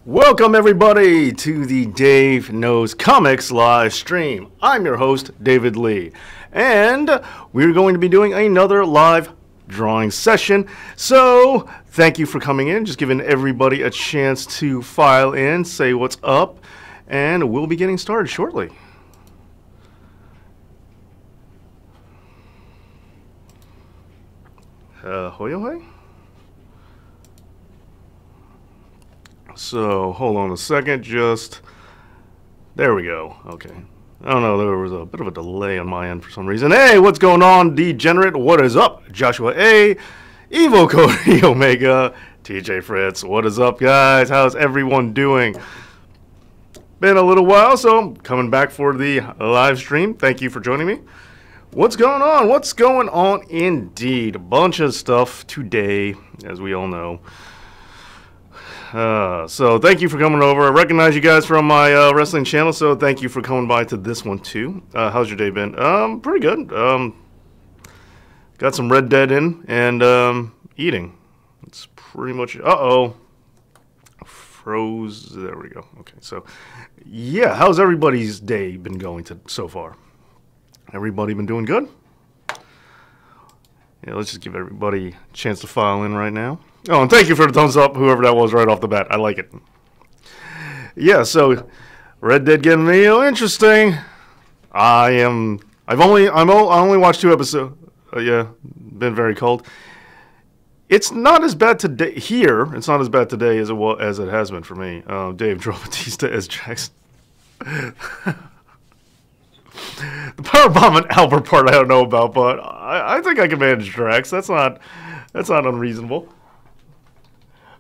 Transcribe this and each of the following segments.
Welcome everybody to the Dave Knows Comics live stream. I'm your host, David Lee, and we're going to be doing another live drawing session. So thank you for coming in, just giving everybody a chance to file in, say what's up, and we'll be getting started shortly. Hoy hoy. So, hold on a second, there we go, okay. I don't know, there was a bit of a delay on my end for some reason. Hey, what's going on, Degenerate? What is up? Joshua A, Evo Cody Omega, TJ Fritz, what is up, guys? How's everyone doing? Been a little while, so I'm coming back for the live stream. Thank you for joining me. What's going on? What's going on indeed? A bunch of stuff today, as we all know. So thank you for coming over. I recognize you guys from my wrestling channel, so thank you for coming by to this one too. How's your day been? Pretty good. Got some Red Dead in and eating. It's pretty much. Froze. There we go. Okay, so yeah, how's everybody's day been going so far? Everybody been doing good? Yeah, let's just give everybody a chance to file in right now. Oh, and thank you for the thumbs up, whoever that was right off the bat. I like it. Yeah, so Red Dead getting real interesting. I only watched 2 episodes. Yeah, been very cold. It's not as bad today here. It's not as bad today as it has been for me. Dave Draw Batista as Jackson. The Powerbomb and Albert part I don't know about, but I think I can manage Drax. That's not unreasonable.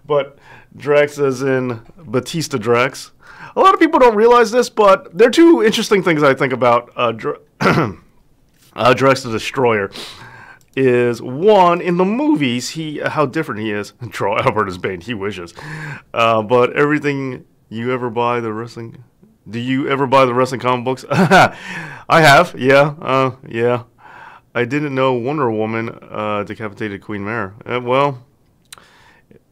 But Drax as in Batista Drax. A lot of people don't realize this, but there are 2 interesting things I think about Drax the Destroyer. Is one, in the movies, how different he is. Draw Albert as Bane, he wishes. But everything you ever buy the wrestling... Do you ever buy the wrestling comic books? I have, yeah, yeah. I didn't know Wonder Woman decapitated Queen Mare. Well,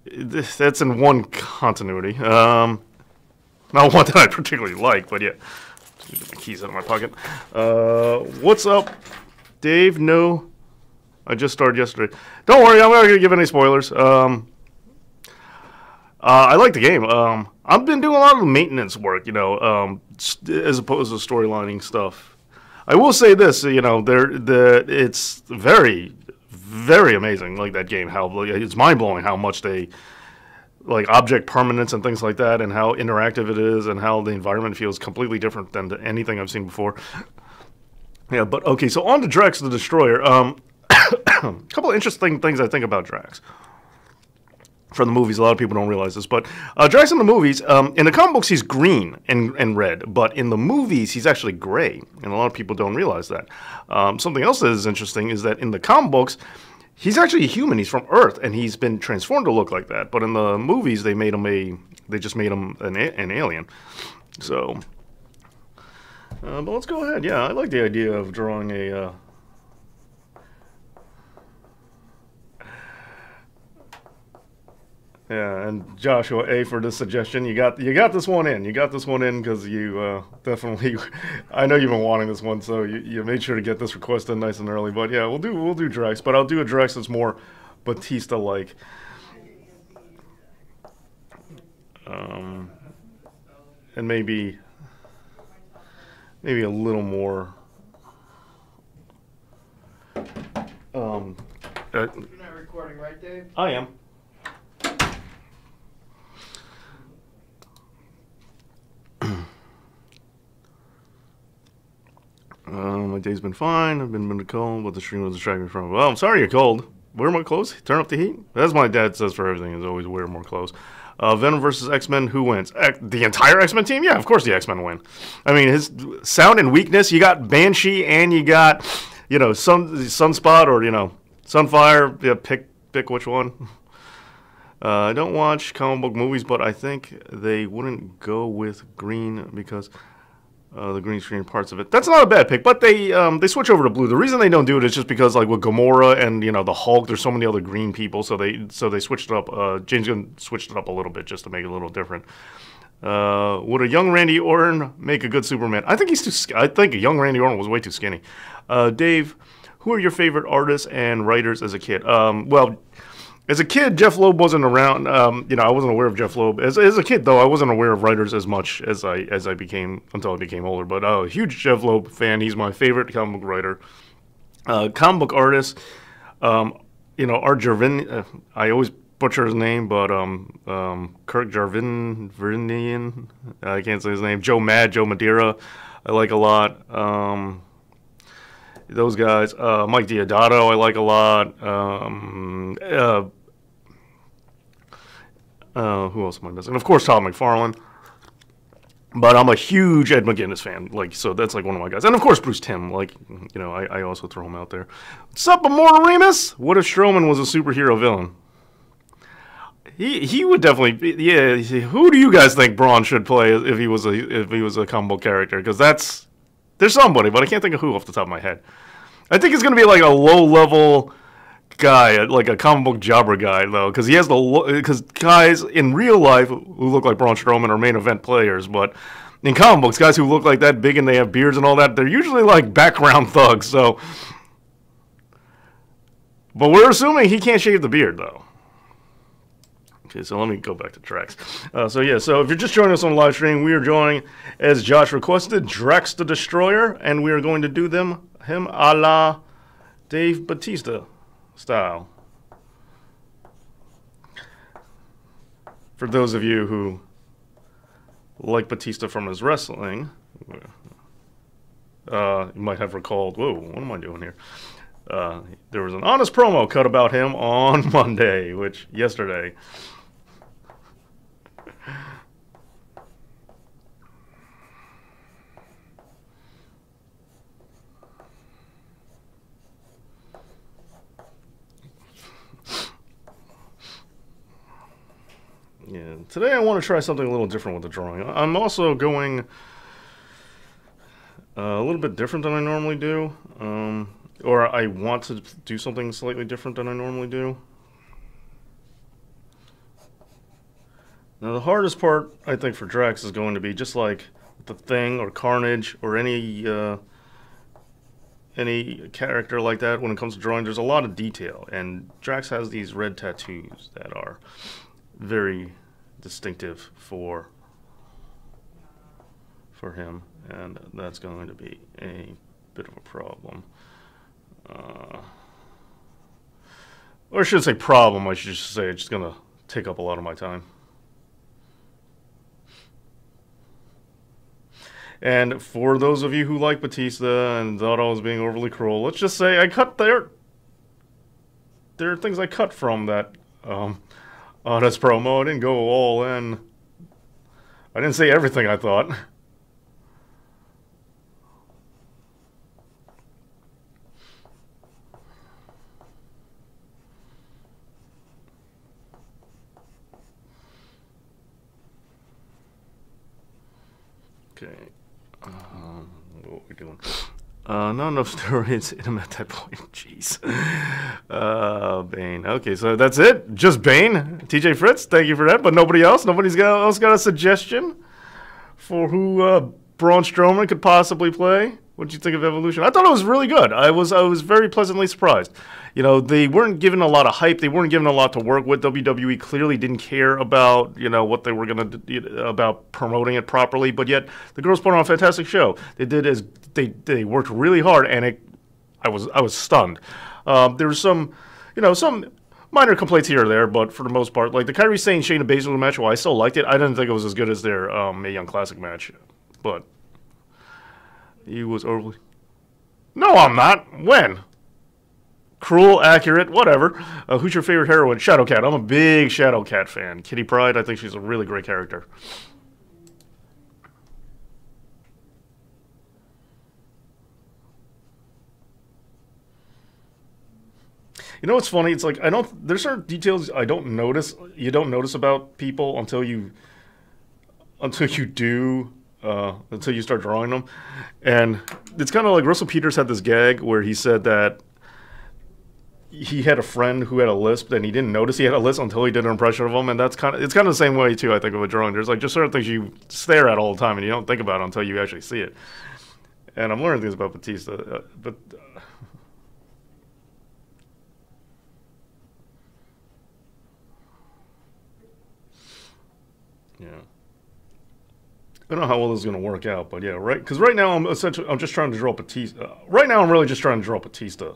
that's in one continuity. Not one that I particularly like, but yeah. Just get my keys out of my pocket. What's up, Dave? No, I just started yesterday. Don't worry, I'm not going to give any spoilers. I like the game. I've been doing a lot of maintenance work, as opposed to storylining stuff. I will say this, it's very, very amazing, like that game. How it's mind blowing how much they like object permanence and things like that, and how interactive it is, and how the environment feels completely different than anything I've seen before. Yeah, but okay. So on to Drax the Destroyer. A couple of interesting things I think about Drax. From the movies, a lot of people don't realize this, but Drax in the movies, in the comic books, he's green and red, but in the movies, he's actually gray, and a lot of people don't realize that. Something else that is interesting is that in the comic books, he's actually a human. He's from Earth, and he's been transformed to look like that. But in the movies, they just made him an alien. So, but let's go ahead. Yeah, I like the idea of drawing a. Yeah, and Joshua A for this suggestion. You got this one in. You got this one in because you definitely. I know you've been wanting this one, so you made sure to get this request in nice and early. But yeah, we'll do Drax, but I'll do a Drax that's more Batista-like. And maybe a little more. You're not recording, right, Dave? I am. My day's been fine. I've been cold, but the stream was distracting me from it. Well, I'm sorry you're cold. Wear more clothes. Turn up the heat. As my dad says for everything, is always wear more clothes. Venom versus X-Men. Who wins? The entire X-Men team? Yeah, of course the X-Men win. I mean, his sound and weakness. You got Banshee and you got, Sunspot or Sunfire. Yeah, pick which one. I don't watch comic book movies, but I think they wouldn't go with green because The green screen parts of it. That's not a bad pick, but they switch over to blue. The reason they don't do it is just because like with Gamora and the Hulk, there's so many other green people, so they switched it up. James Gunn switched it up a little bit just to make it a little different. Would a young Randy Orton make a good Superman? I think he's too. I think a young Randy Orton was way too skinny. Dave, who are your favorite artists and writers as a kid? Well, as a kid, Jeff Loeb wasn't around. I wasn't aware of Jeff Loeb. As a kid, though, I wasn't aware of writers as much as I became until I became older. But a huge Jeff Loeb fan. He's my favorite comic book writer. Comic book artist. Art Jarvin. I always butcher his name, but Kirk Jarvinian. I can't say his name. Joe Madeira. I like a lot. Those guys. Mike Deodato. I like a lot. Who else am I missing? Of course, Todd McFarlane. But I'm a huge Ed McGuinness fan. So that's like one of my guys. And of course, Bruce Timm. I also throw him out there. What's up, Immortal Remus? What if Strowman was a superhero villain? He would definitely be, yeah. Who do you guys think Braun should play if he was a comic book character? Because there's somebody, but I can't think of who off the top of my head. I think it's gonna be like a low level guy, like a comic book jobber guy, though, because because guys in real life who look like Braun Strowman are main event players, but in comic books, guys who look like that big and they have beards and all that, they're usually like background thugs. So, but we're assuming he can't shave the beard, though. Okay, so let me go back to Drax. So if you're just joining us on the live stream, we are joining, as Josh requested, Drax the Destroyer, and we are going to do him a la Dave Bautista style. For those of you who like Batista from his wrestling, you might have recalled, whoa, what am I doing here? There was an honest promo cut about him on Monday, yesterday. Yeah, today I want to try something a little different with the drawing. I'm also going a little bit different than I normally do. Or I want to do something slightly different than I normally do. Now the hardest part, I think, for Drax is going to be just like the Thing or Carnage or any character like that when it comes to drawing. There's a lot of detail, and Drax has these red tattoos that are very distinctive for him, and that's going to be a bit of a problem. Or I shouldn't say problem, I should just say it's just going to take up a lot of my time. And for those of you who like Batista and thought I was being overly cruel, let's just say I cut there are things I cut from that honest promo. I didn't go all in. I didn't say everything I thought. Okay. What are we doing? Not enough steroids in him at that point. Jeez. Bane. Okay, so that's it? Just Bane? TJ Fritz, thank you for that. But nobody else? Nobody's else got a suggestion for who Braun Strowman could possibly play? What did you think of Evolution? I thought it was really good. I was very pleasantly surprised. You know, they weren't given a lot of hype. They weren't given a lot to work with. WWE clearly didn't care about, what they were going to do, about promoting it properly. But yet, the girls put on a fantastic show. They worked really hard, and I was stunned. There was some minor complaints here or there, but for the most part, like the Kairi Sane Shayna Baszler match, well, I still liked it. I didn't think it was as good as their Mae Young Classic match, but he was overly. No, I'm not. When? Cruel, accurate, whatever. Who's your favorite heroine? Shadowcat. I'm a big Shadowcat fan. Kitty Pryde, I think she's a really great character. You know what's funny? It's like there's certain details I don't notice. You don't notice about people until you do until you start drawing them. And it's kind of like Russell Peters had this gag where he said that he had a friend who had a lisp and he didn't notice he had a lisp until he did an impression of him. And it's kind of the same way too, I think, of a drawing. There's like just certain things you stare at all the time and you don't think about it until you actually see it. And I'm learning things about Batista, yeah. I don't know how well this is going to work out, but yeah, right. Because right now I'm just trying to draw Batista. Right now I'm really just trying to draw Batista,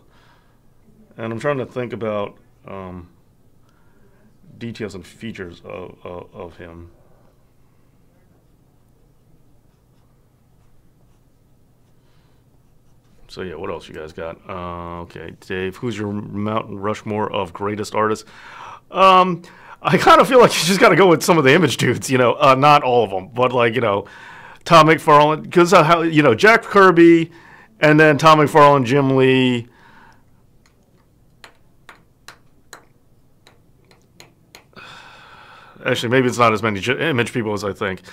and I'm trying to think about details and features of him. So yeah, what else you guys got? Okay, Dave, who's your Mount Rushmore of greatest artists? I kind of feel like you just got to go with some of the Image dudes, not all of them, but like, Todd McFarlane, because how, Jack Kirby, and then Todd McFarlane, Jim Lee. Actually, maybe it's not as many Image people as I think.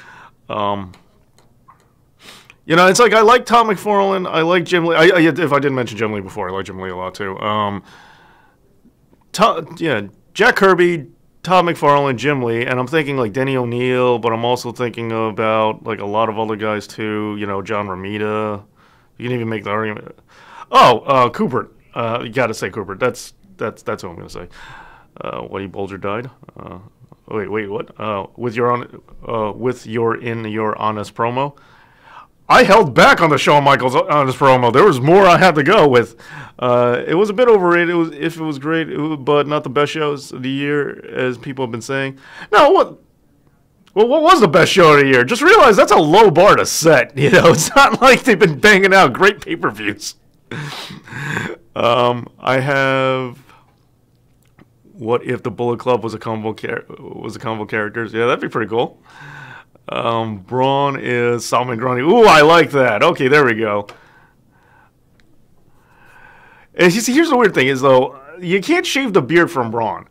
It's like I like Todd McFarlane, I like Jim Lee. If I didn't mention Jim Lee before, I like Jim Lee a lot too. Jack Kirby, Todd McFarlane, Jim Lee, and I'm thinking like Denny O'Neil, but I'm also thinking about like a lot of other guys too. John Romita. You can even make the argument. Oh, Cooper. You got to say Cooper. That's what I'm gonna say. Whitey Bulger died. Wait, what? With your in your honest promo. I held back on the Shawn Michaels honest promo. There was more I had to go with. It was a bit overrated. It was great, but not the best shows of the year, as people have been saying. No, what? Well, what was the best show of the year? Just realize that's a low bar to set. It's not like they've been banging out great pay-per-views. I have. What if the Bullet Club was a combo characters? Yeah, that'd be pretty cool. Braun is Salman Grani. Ooh, I like that. Okay, there we go. And you see, here's the weird thing is, though, you can't shave the beard from Braun.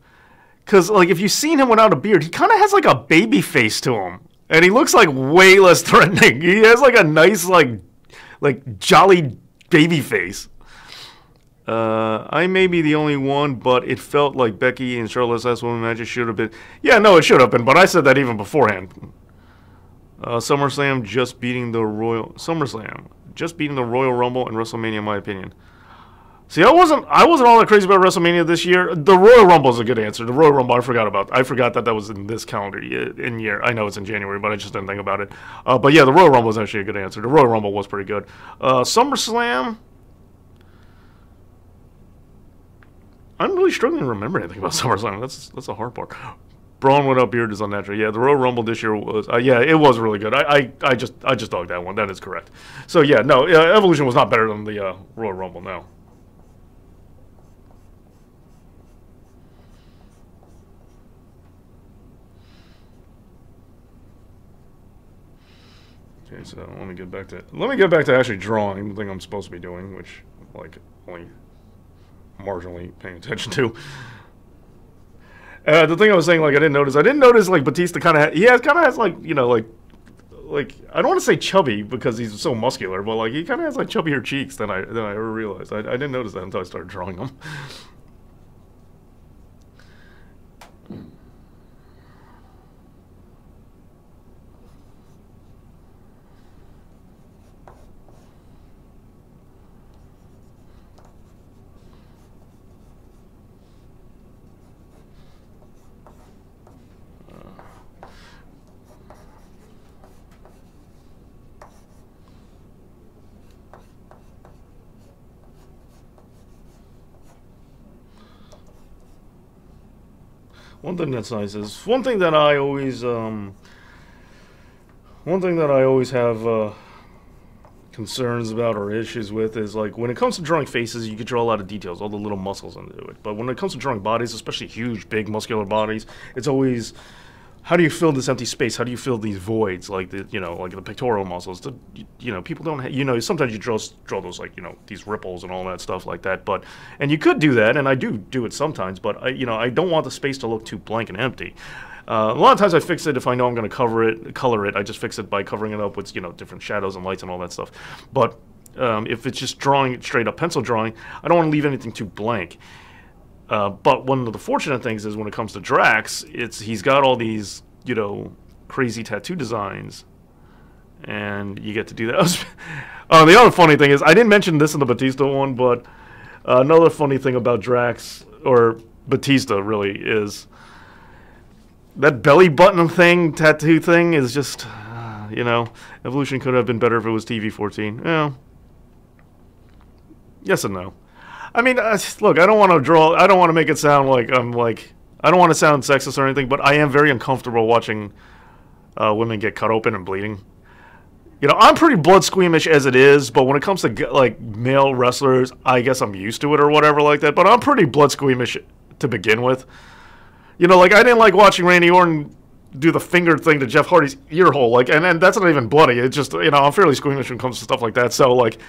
Because, like, if you've seen him without a beard, he kind of has, like, a baby face to him. And he looks, like, way less threatening. He has, like, a nice, like jolly baby face. I may be the only one, but it felt like Becky and Charlotte's last woman matches should have been. Yeah, no, it should have been, but I said that even beforehand. SummerSlam just beating the Royal Rumble and WrestleMania, in my opinion. See, I wasn't all that crazy about WrestleMania this year. The Royal Rumble is a good answer. The Royal Rumble, I forgot that was in this calendar year. I know it's in January, but I just didn't think about it. But yeah, the Royal Rumble is actually a good answer. The Royal Rumble was pretty good. SummerSlam. I'm really struggling to remember anything about SummerSlam. That's the hard part. Braun without beard is unnatural. Yeah, the Royal Rumble this year was. It was really good. I just dogged that one. That is correct. So yeah, no, Evolution was not better than the Royal Rumble. No. Okay, so let me get back to actually drawing the thing I'm supposed to be doing, which like only marginally paying attention to. The thing I was saying, like, I didn't notice, like, Batista kind of has, like, like, I don't want to say chubby because he's so muscular, but, like, he kind of has, like, chubbier cheeks than I ever realized. I didn't notice that until I started drawing them. One thing that's nice is one thing that I always have concerns about or issues with is, like, when it comes to drawing faces, you can draw a lot of details, all the little muscles into it. But when it comes to drawing bodies, especially huge, big, muscular bodies, it's always, how do you fill this empty space? How do you fill these voids, like the like the pectoral muscles? People don't sometimes you draw those, like, these ripples and all that stuff like that. And you could do that, and I do it sometimes. But I don't want the space to look too blank and empty. A lot of times I fix it if I know I'm going to color it. I just fix it by covering it up with, you know, different shadows and lights and all that stuff. But if it's just drawing, straight up pencil drawing, I don't want to leave anything too blank. But one of the fortunate things is when it comes to Drax, he's got all these, you know, crazy tattoo designs, and you get to do that. The other funny thing is, I didn't mention this in the Batista one, but another funny thing about Drax, or Batista really, is that belly button thing, tattoo thing, is just, you know, Evolution could have been better if it was TV-14. Yeah. Yes and no. I mean, look, I don't want to make it sound like I don't want to sound sexist or anything, but I am very uncomfortable watching women get cut open and bleeding. You know, I'm pretty blood squeamish as it is, but when it comes to, like, male wrestlers, I guess I'm used to it or whatever like that, but I'm pretty blood squeamish to begin with. You know, like, I didn't like watching Randy Orton do the finger thing to Jeff Hardy's ear hole, like, and that's not even bloody. It's just, you know, I'm fairly squeamish when it comes to stuff like that. So, like,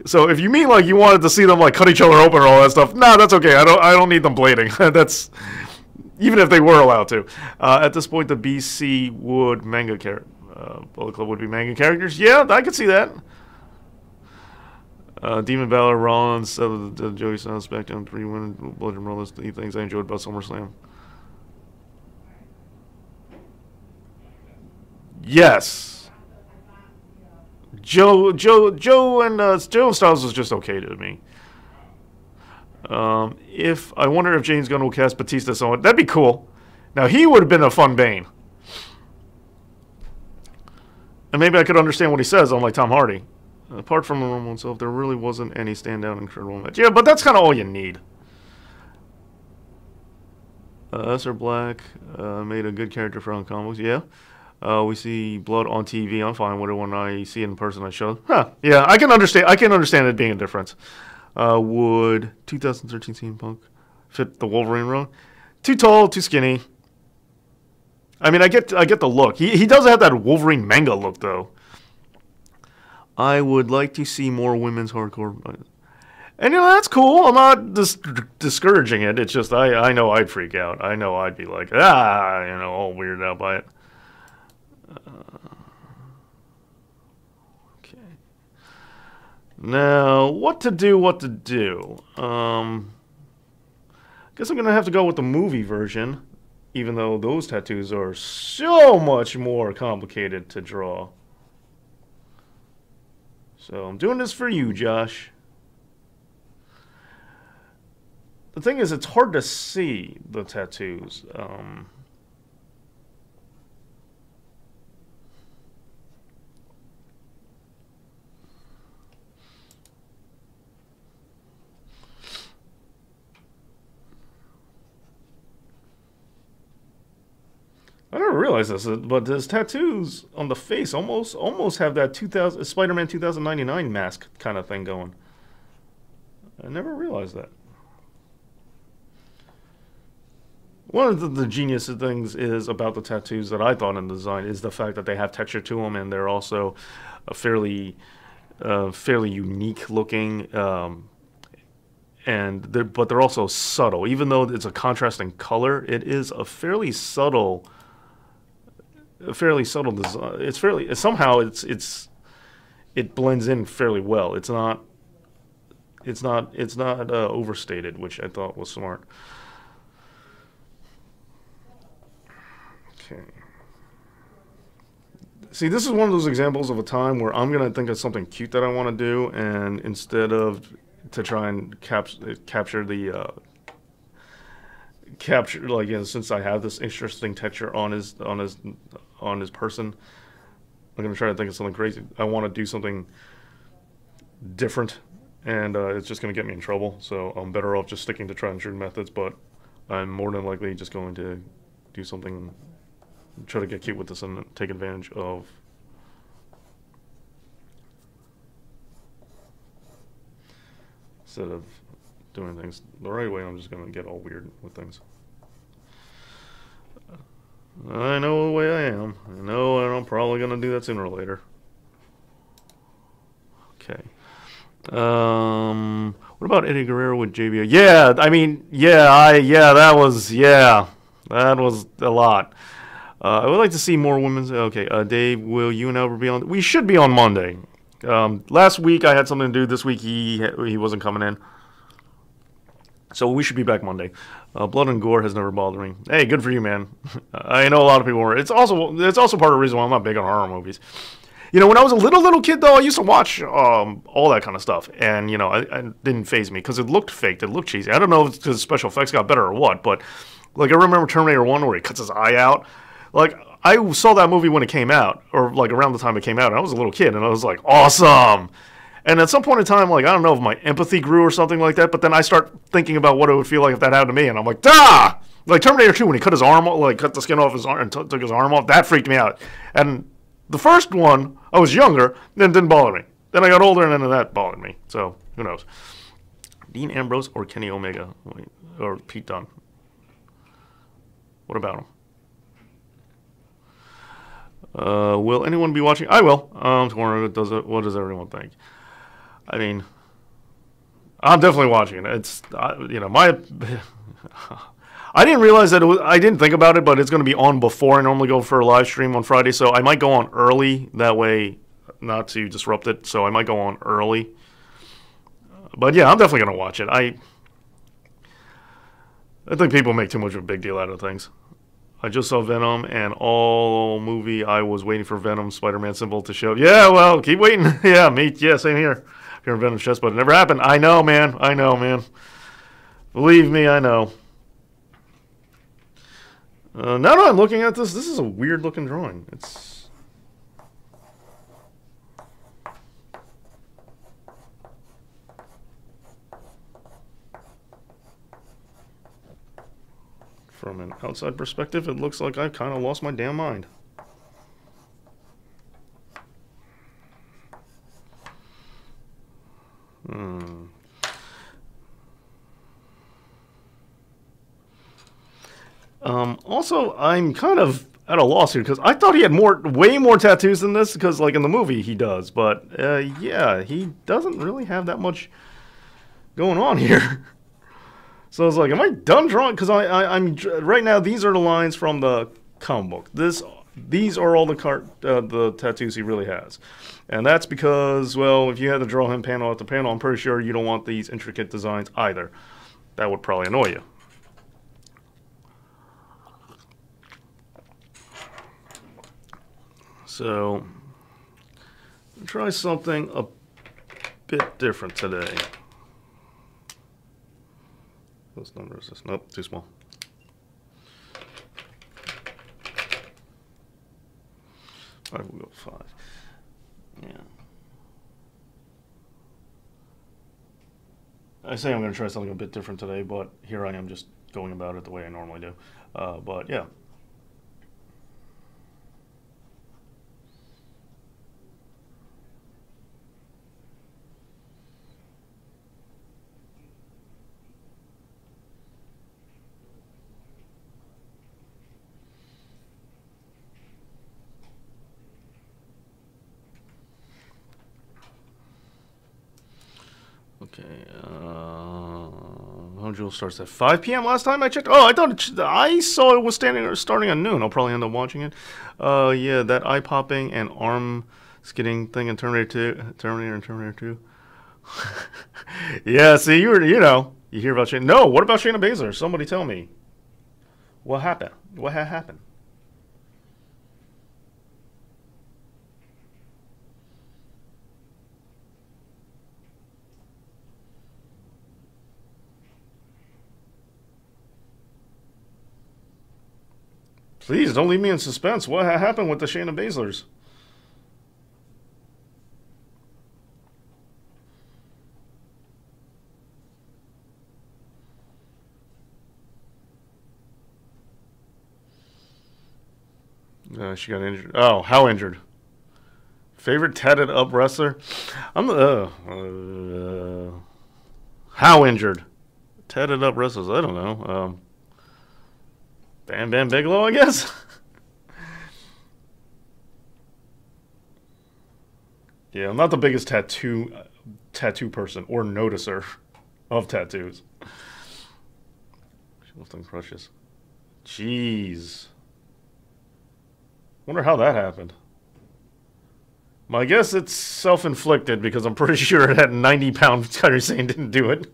so if you mean like you wanted to see them like cut each other open or all that stuff, nah, that's okay. I don't need them bleeding. That's even if they were allowed to. At this point, the BC would manga character, Bullet Club would be manga characters. Yeah, I could see that. Demon Balor, Rollins, Joey Styles, SmackDown 3 win, Bludgeon Rollins, the things I enjoyed about SummerSlam. Yes. Joe and Styles was just okay to me. If I wonder if James Gunn will cast Batista someone, that'd be cool. Now he would have been a fun Bane. And maybe I could understand what he says, unlike Tom Hardy. Apart from the Rumble itself, there really wasn't any standout incredible match. Yeah, but that's kind of all you need. Esther Black made a good character for comics. Yeah. We see blood on TV. I'm fine with it. When I see it in person, I show. Huh. Yeah, I can understand it being a difference. Would 2013 CM Punk fit the Wolverine role? Too tall, too skinny. I mean, I get the look. He does have that Wolverine manga look, though. I would like to see more women's hardcore. And, you know, that's cool. I'm not discouraging it. It's just I know I'd freak out. I know I'd be like, you know, all weirded out by it. Okay. Now, what to do? Guess I'm going to have to go with the movie version, even though those tattoos are so much more complicated to draw. So I'm doing this for you, Josh. The thing is, it's hard to see the tattoos. I never realized this, but his tattoos on the face almost have that Spider-Man 2099 mask kind of thing going. I never realized that. One of the genius things is about the tattoos that I thought in the design is the fact that they have texture to them, and they're also a fairly unique looking, but they're also subtle. Even though it's a contrasting color, it is a fairly subtle design. It blends in fairly well. It's not overstated, which I thought was smart. Okay. See, this is one of those examples of a time where I'm gonna think of something cute that I want to do, and instead of to try and capture the like, you know, since I have this interesting texture on his person, I'm gonna try to think of something crazy. I want to do something different, and it's just gonna get me in trouble. So I'm better off just sticking to tried and true methods. But I'm more than likely just going to do something, try to get cute with this and take advantage of. Instead of doing things the right way, I'm just going to get all weird with things. I know the way I am. I know, and I'm probably going to do that sooner or later. Okay. What about Eddie Guerrero with JBL? Yeah, I mean, that was. That was a lot. I would like to see more women's. Okay, Dave, will you and Albert be on? We should be on Monday. Last week I had something to do. This week he wasn't coming in. So we should be back Monday. Blood and gore has never bothered me. Hey, good for you, man. I know a lot of people were. It's also part of the reason why I'm not big on horror movies. You know, when I was a little kid, though, I used to watch all that kind of stuff. And, you know, it didn't faze me because it looked fake. It looked cheesy. I don't know if it's because special effects got better or what, but, like, I remember Terminator 1 where he cuts his eye out. Like, I saw that movie when it came out, or, like, around the time it came out, and I was a little kid, and I was like, awesome! And at some point in time, like, I don't know if my empathy grew or something like that, but then I start thinking about what it would feel like if that happened to me, and I'm like, "Dah!" Like Terminator 2, when he cut his arm, like, cut the skin off his arm and took his arm off, that freaked me out. And the first one, I was younger, and it didn't bother me. Then I got older, and then that bothered me. So, who knows? Dean Ambrose or Kenny Omega? Or Pete Dunne? What about him? Will anyone be watching? I will. What does everyone think? I mean, I'm definitely watching it. It's, you know, my... I didn't realize that I didn't think about it, but it's going to be on before I normally go for a live stream on Friday, so I might go on early, that way not to disrupt it, so I might go on early. But yeah, I'm definitely going to watch it. I think people make too much of a big deal out of things. I just saw Venom, and all movie I was waiting for Venom Spider-Man symbol to show. Yeah, well, keep waiting. Yeah, same here. Here in Venom's chest, but it never happened. I know, man. Believe me, I know. Now that I'm looking at this is a weird-looking drawing. It's... From an outside perspective, it looks like I've kind of lost my damn mind. Also, I'm kind of at a loss here because I thought he had way more tattoos than this because, like, in the movie he does, but yeah, he doesn't really have that much going on here. So I was like, am I done drawing? Because I'm right now. These are the lines from the comic book. These are all the tattoos he really has, and that's because, well, if you had to draw him panel after panel, I'm pretty sure you don't want these intricate designs either. That would probably annoy you. So, try something a bit different today. What number is this? Nope, too small. I will go 5. Yeah. I say I'm going to try something a bit different today, but here I am just going about it the way I normally do. But yeah. Okay, Home Jewel starts at 5 p.m. last time I checked. Oh, I saw it was starting at noon. I'll probably end up watching it. Yeah, that eye popping and arm skidding thing in Terminator and Terminator 2. Yeah, see, you hear about Shayna. No, what about Shayna Baszler? Somebody tell me. What happened? What happened? Please, don't leave me in suspense. What happened with the Shayna Baszlers? She got injured. Oh, how injured? Favorite tatted up wrestler? How injured? Tatted up wrestlers? I don't know. Bam Bam Bigelow, I guess. Yeah, I'm not the biggest tattoo person or noticer of tattoos. She left on crushes. Jeez. Wonder how that happened. My guess it's self-inflicted because I'm pretty sure that 90-pound Kairi Sane didn't do it.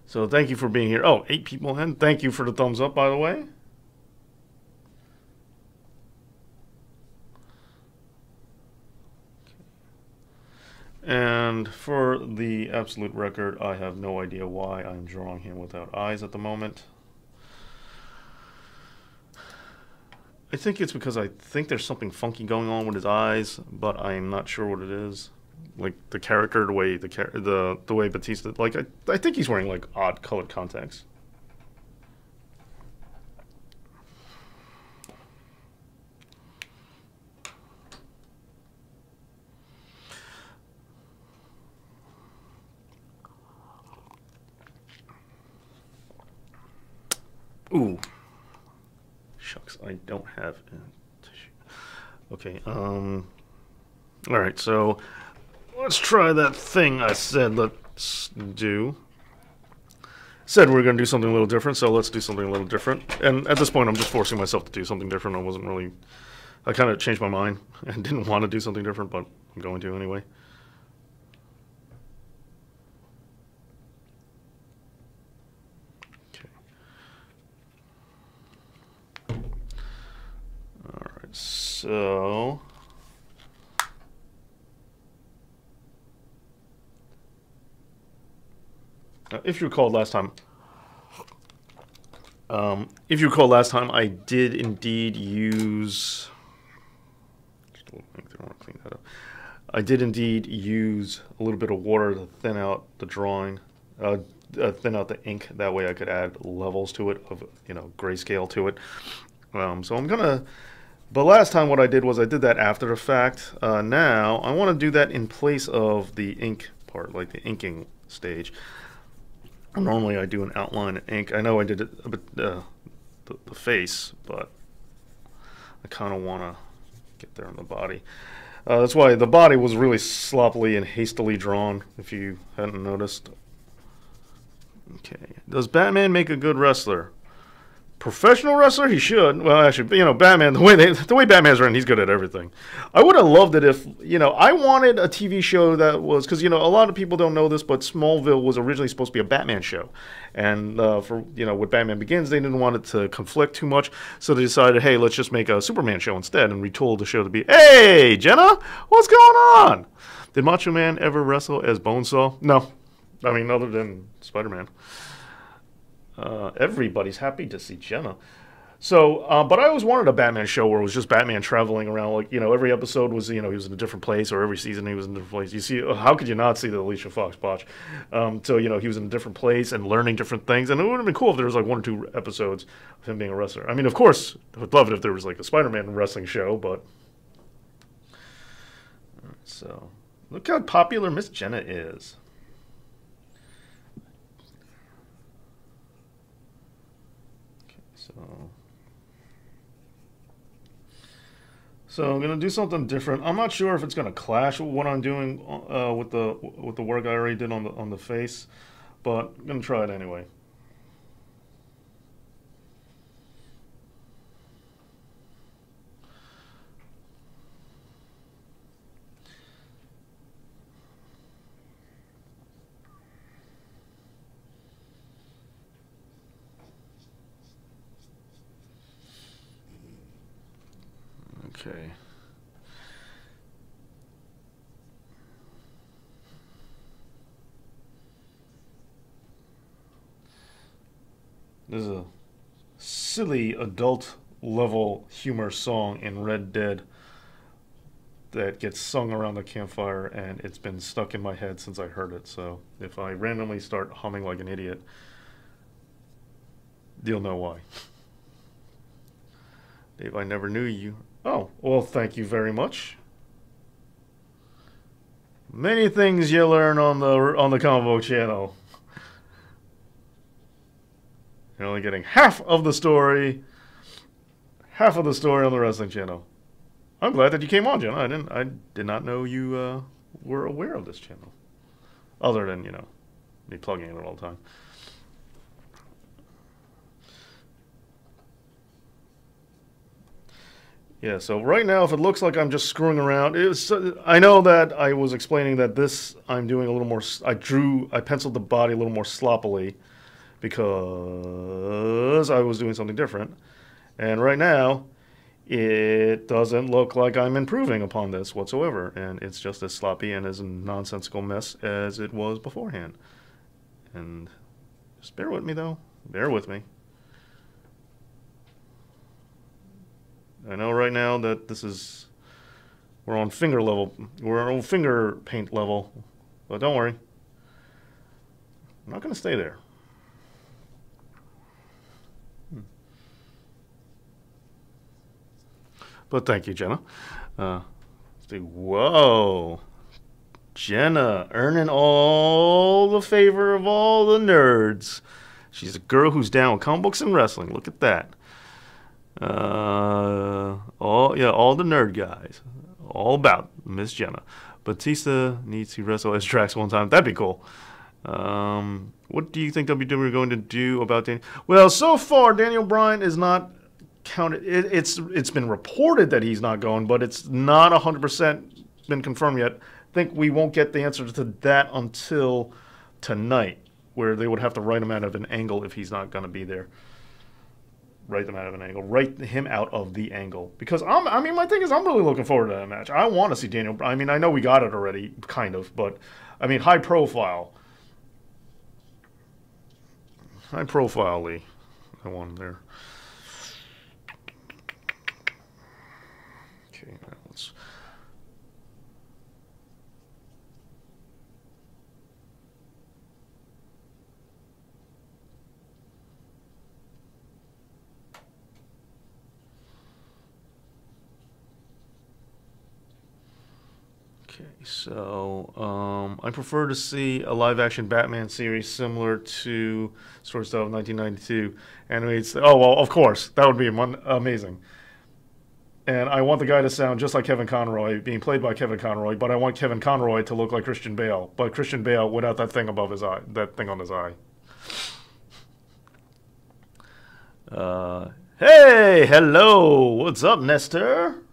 So thank you for being here. Oh, 8 people in. Thank you for the thumbs up, by the way. And for the absolute record, I have no idea why I'm drawing him without eyes at the moment. I think it's because I think there's something funky going on with his eyes, but I'm not sure what it is. Like the character, the way Batista, like I think he's wearing like odd colored contacts. Ooh, shucks, I don't have tissue. Okay, all right, so let's try that thing I said let's do. Said we were going to do something a little different, so let's do something a little different. And at this point, I'm just forcing myself to do something different. I kind of changed my mind and didn't want to do something different, but I'm going to anyway. Okay. All right, so... if you recall last time, I did indeed use. I did indeed use a little bit of water to thin out the drawing, thin out the ink. That way, I could add levels to it of grayscale to it. So I'm gonna. But last time, what I did was I did that after the fact. Now I want to do that in place of the ink part, like the inking stage. Normally I do an outline in ink. I know I did it a bit, the face, but I kind of want to get there on the body. That's why the body was really sloppily and hastily drawn, if you hadn't noticed. Okay. Does Batman make a good wrestler? Professional wrestler? He should. Well, actually, Batman, the way Batman's written, he's good at everything. I would have loved it if, I wanted a TV show that was, because, a lot of people don't know this, but Smallville was originally supposed to be a Batman show. And with Batman Begins, they didn't want it to conflict too much, so they decided, hey, let's just make a Superman show instead, and retooled the show to be, hey, Jenna, what's going on? Did Macho Man ever wrestle as Bonesaw? No. I mean, other than Spider-Man. Everybody's happy to see Jenna. So, but I always wanted a Batman show where it was just Batman traveling around. Like, every episode was, he was in a different place, or every season he was in a different place. You see, how could you not see the Alicia Fox botch? So, he was in a different place and learning different things. And it would have been cool if there was like 1 or 2 episodes of him being a wrestler. I mean, of course, I would love it if there was like a Spider-Man wrestling show, but. So, look how popular Miss Jenna is. So I'm gonna do something different. I'm not sure if it's gonna clash with what I'm doing with the work I already did on the face, but I'm gonna try it anyway. Okay. There's a silly adult level humor song in Red Dead that gets sung around the campfire, and it's been stuck in my head since I heard it. So if I randomly start humming like an idiot, you'll know why. Dave, I never knew you. Oh, well, thank you very much. Many things you learn on the Convo channel. You're only getting half of the story on the wrestling channel. I'm glad that you came on, Jenna. I did not know you were aware of this channel, other than me plugging it all the time. Yeah, so right now, if it looks like I'm just screwing around, I know that I was explaining that this I'm doing a little more. I penciled the body a little more sloppily because I was doing something different, and right now, it doesn't look like I'm improving upon this whatsoever, and it's just as sloppy and as a nonsensical mess as it was beforehand. And just bear with me, though. Bear with me. I know right now that we're on finger level, we're on finger paint level, but don't worry. I'm not going to stay there. But thank you, Jenna. Whoa. Jenna, earning all the favor of all the nerds. She's a girl who's down with comic books and wrestling. Look at that. All the nerd guys. All about Miss Jenna. Batista needs to wrestle as Drax one time. That'd be cool. What do you think WWE are going to do about Daniel? Well, so far, Daniel Bryan is not counted. It's been reported that he's not going, but it's not 100% been confirmed yet. I think we won't get the answer to that until tonight, where they would have to write him out of an angle if he's not going to be there. Write him out of an angle. Write him out of the angle. Because my thing is, I'm really looking forward to that match. I want to see Daniel. I mean, I know we got it already, kind of, but I mean, high profile. High profile Lee. I want him there. Okay, now let's. Okay, so I prefer to see a live-action Batman series similar to Sword Style of 1992. Animated. Oh well, of course, that would be amazing. And I want the guy to sound just like Kevin Conroy, being played by Kevin Conroy. But I want Kevin Conroy to look like Christian Bale, but Christian Bale without that thing above his eye, that thing on his eye. Hey, hello, what's up, Nestor?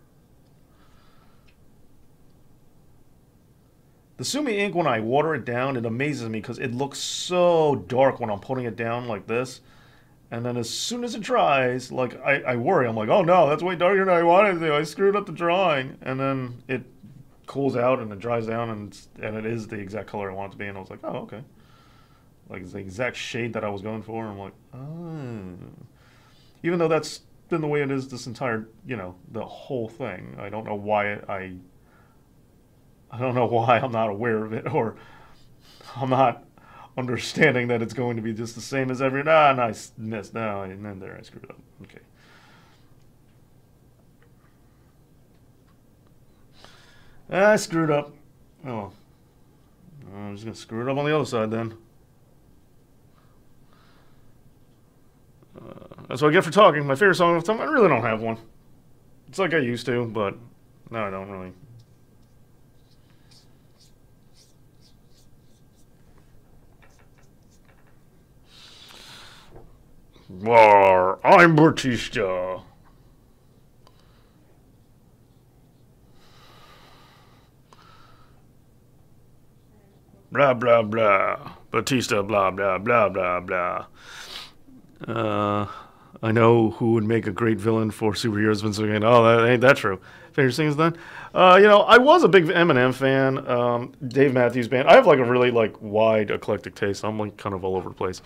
The Sumi ink, when I water it down, it amazes me because it looks so dark when I'm putting it down like this. And then as soon as it dries, like, I worry. I'm like, oh no, that's way darker than I wanted to. I screwed up the drawing. And then it cools out and it dries down and it is the exact color I want it to be. And I was like, oh, okay. Like, it's the exact shade that I was going for. I'm like, oh. Even though that's been the way it is this entire, the whole thing. I don't know why I don't know why I'm not aware of it, or I'm not understanding that it's going to be just the same as every. Nice miss. No, and then there I screwed up. Okay. I screwed up. Oh, I'm just gonna screw it up on the other side then. That's what I get for talking. My favorite song of the time. I really don't have one. It's like I used to, but no, I don't really. I'm Batista. Blah, blah, blah. Batista, blah, blah, blah, blah, blah. I know who would make a great villain for superheroes. Been saying, oh, ain't that true? Favorite things then? I was a big Eminem fan. Dave Matthews Band. I have like a really wide eclectic taste. I'm like kind of all over the place.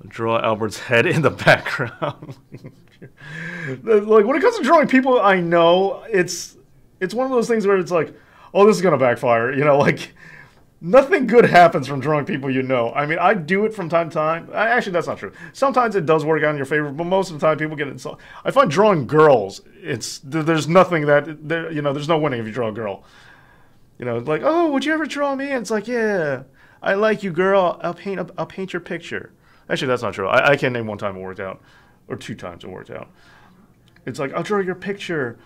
Draw Albert's head in the background. Like, when it comes to drawing people I know, it's one of those things where it's like, oh, this is gonna backfire. Nothing good happens from drawing people you know. I mean, I do it from time to time. Actually, that's not true. Sometimes it does work out in your favor, but most of the time people get insulted. I find drawing girls, there's nothing that there's no winning if you draw a girl. Like, oh, would you ever draw me? And it's like, yeah, I like you, girl. I'll paint your picture. Actually, that's not true. I can't name one time it worked out, or 2 times it worked out. It's like, I'll draw your picture.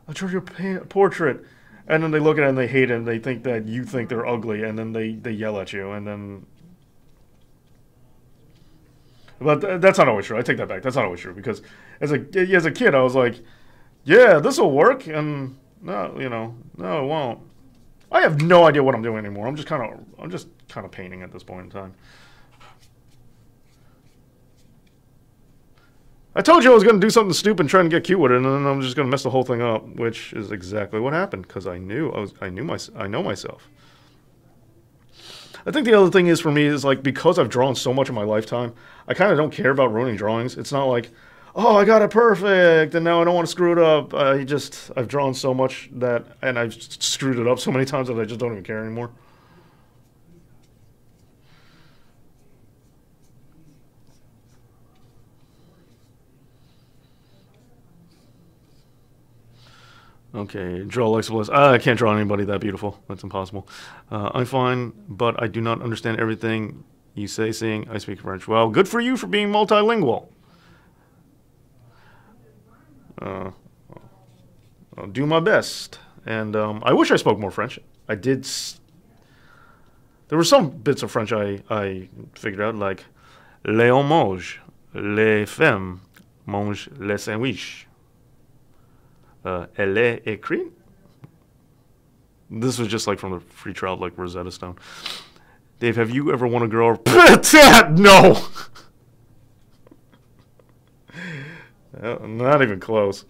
I'll draw your portrait. And then they look at it and they hate it and they think that you think they're ugly and then they yell at you and then... But that's not always true. I take that back. That's not always true because as a kid I was like, yeah, this will work. And no, no, it won't. I have no idea what I'm doing anymore. I'm just kind of painting at this point in time. I told you I was going to do something stupid and try and get cute with it, and then I'm just going to mess the whole thing up, which is exactly what happened because I know myself. I think the other thing is for me is like because I've drawn so much in my lifetime, I kind of don't care about ruining drawings. It's not like, oh, I got it perfect, and now I don't want to screw it up. I've drawn so much and I've screwed it up so many times that I just don't even care anymore. Okay, draw Alexa Bliss. I can't draw anybody that beautiful. That's impossible. I'm fine, but I do not understand everything you say, seeing I speak French. Well, good for you for being multilingual. I'll do my best. And I wish I spoke more French. I did. There were some bits of French I figured out, like les hommes mangent, les femmes mangent les sandwiches. Elle est écrit. This was just like from the free trial, like Rosetta Stone. Dave, have you ever won a girl? No. Not even close.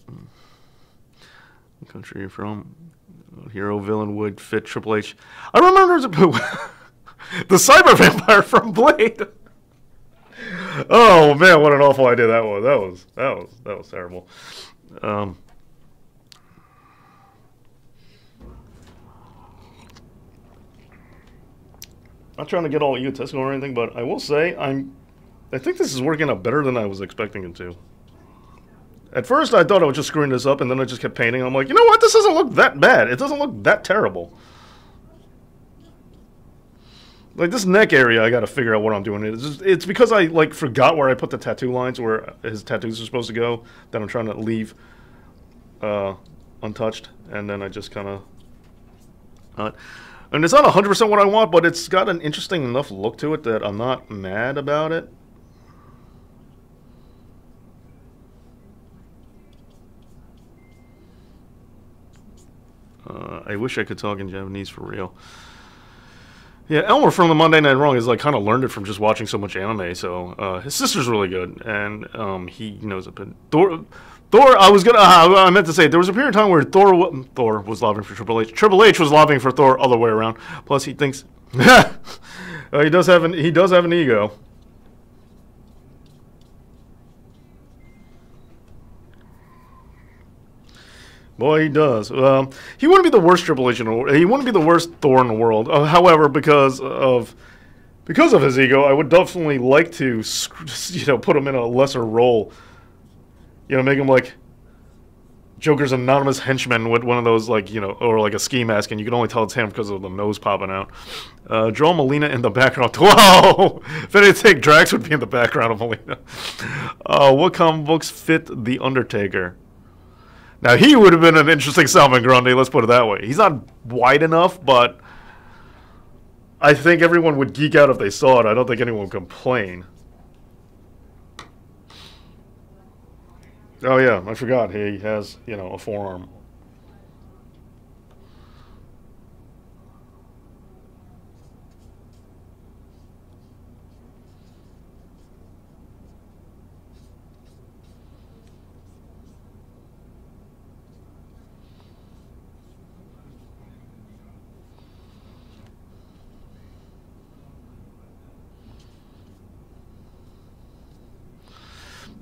What country you're from? Hero villain would fit Triple H. I remember the cyber vampire from Blade. Oh man, what an awful idea that was. That was terrible. Not trying to get all egotistical or anything, but I will say I think this is working out better than I was expecting it to. At first, I thought I was just screwing this up, and then I just kept painting. I'm like, you know what? This doesn't look that bad. It doesn't look that terrible. Like this neck area, I got to figure out what I'm doing. It's because I like forgot where I put the tattoo lines where his tattoos are supposed to go that I'm trying to leave untouched, and then I just kind of. And it's not 100% what I want, but it's got an interesting enough look to it that I'm not mad about it. I wish I could talk in Japanese for real. Yeah, Elmer from the Monday Night Wrong is like kind of learned it from just watching so much anime. So his sister's really good, and he knows a bit. Thor. I meant to say there was a period of time where Thor was lobbying for Triple H. Triple H was lobbying for Thor other way around. Plus, he thinks he does have an ego. Boy, he does. He wouldn't be the worst Triple H in the world. He wouldn't be the worst Thor in the world. However, because of his ego, I would definitely like to, put him in a lesser role. Make him like Joker's anonymous henchman with one of those, or like a ski mask, and you can only tell it's him because of the nose popping out. Draw Melina in the background. Whoa! If anything, Drax would be in the background of Melina. What comic books fit The Undertaker? Now, he would have been an interesting Salman Grundy, let's put it that way. He's not wide enough, but I think everyone would geek out if they saw it. I don't think anyone would complain. Oh, yeah, I forgot. He has, a forearm.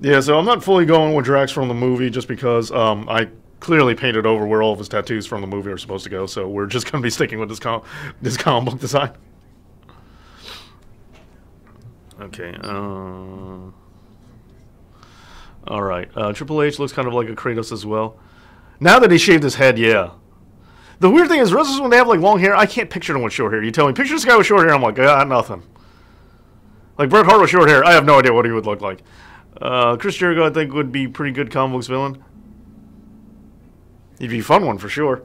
Yeah, so I'm not fully going with Drax from the movie just because I clearly painted over where all of his tattoos from the movie are supposed to go. So we're just going to be sticking with this comic book design. Okay. All right. Triple H looks kind of like a Kratos as well. Now that he shaved his head, yeah. The weird thing is, wrestlers when they have like long hair, I can't picture them with short hair. You tell me, picture this guy with short hair, I'm like, nothing. Like Bret Hart with short hair, I have no idea what he would look like. Chris Jericho, I think, would be pretty good comic books villain. He'd be a fun one for sure.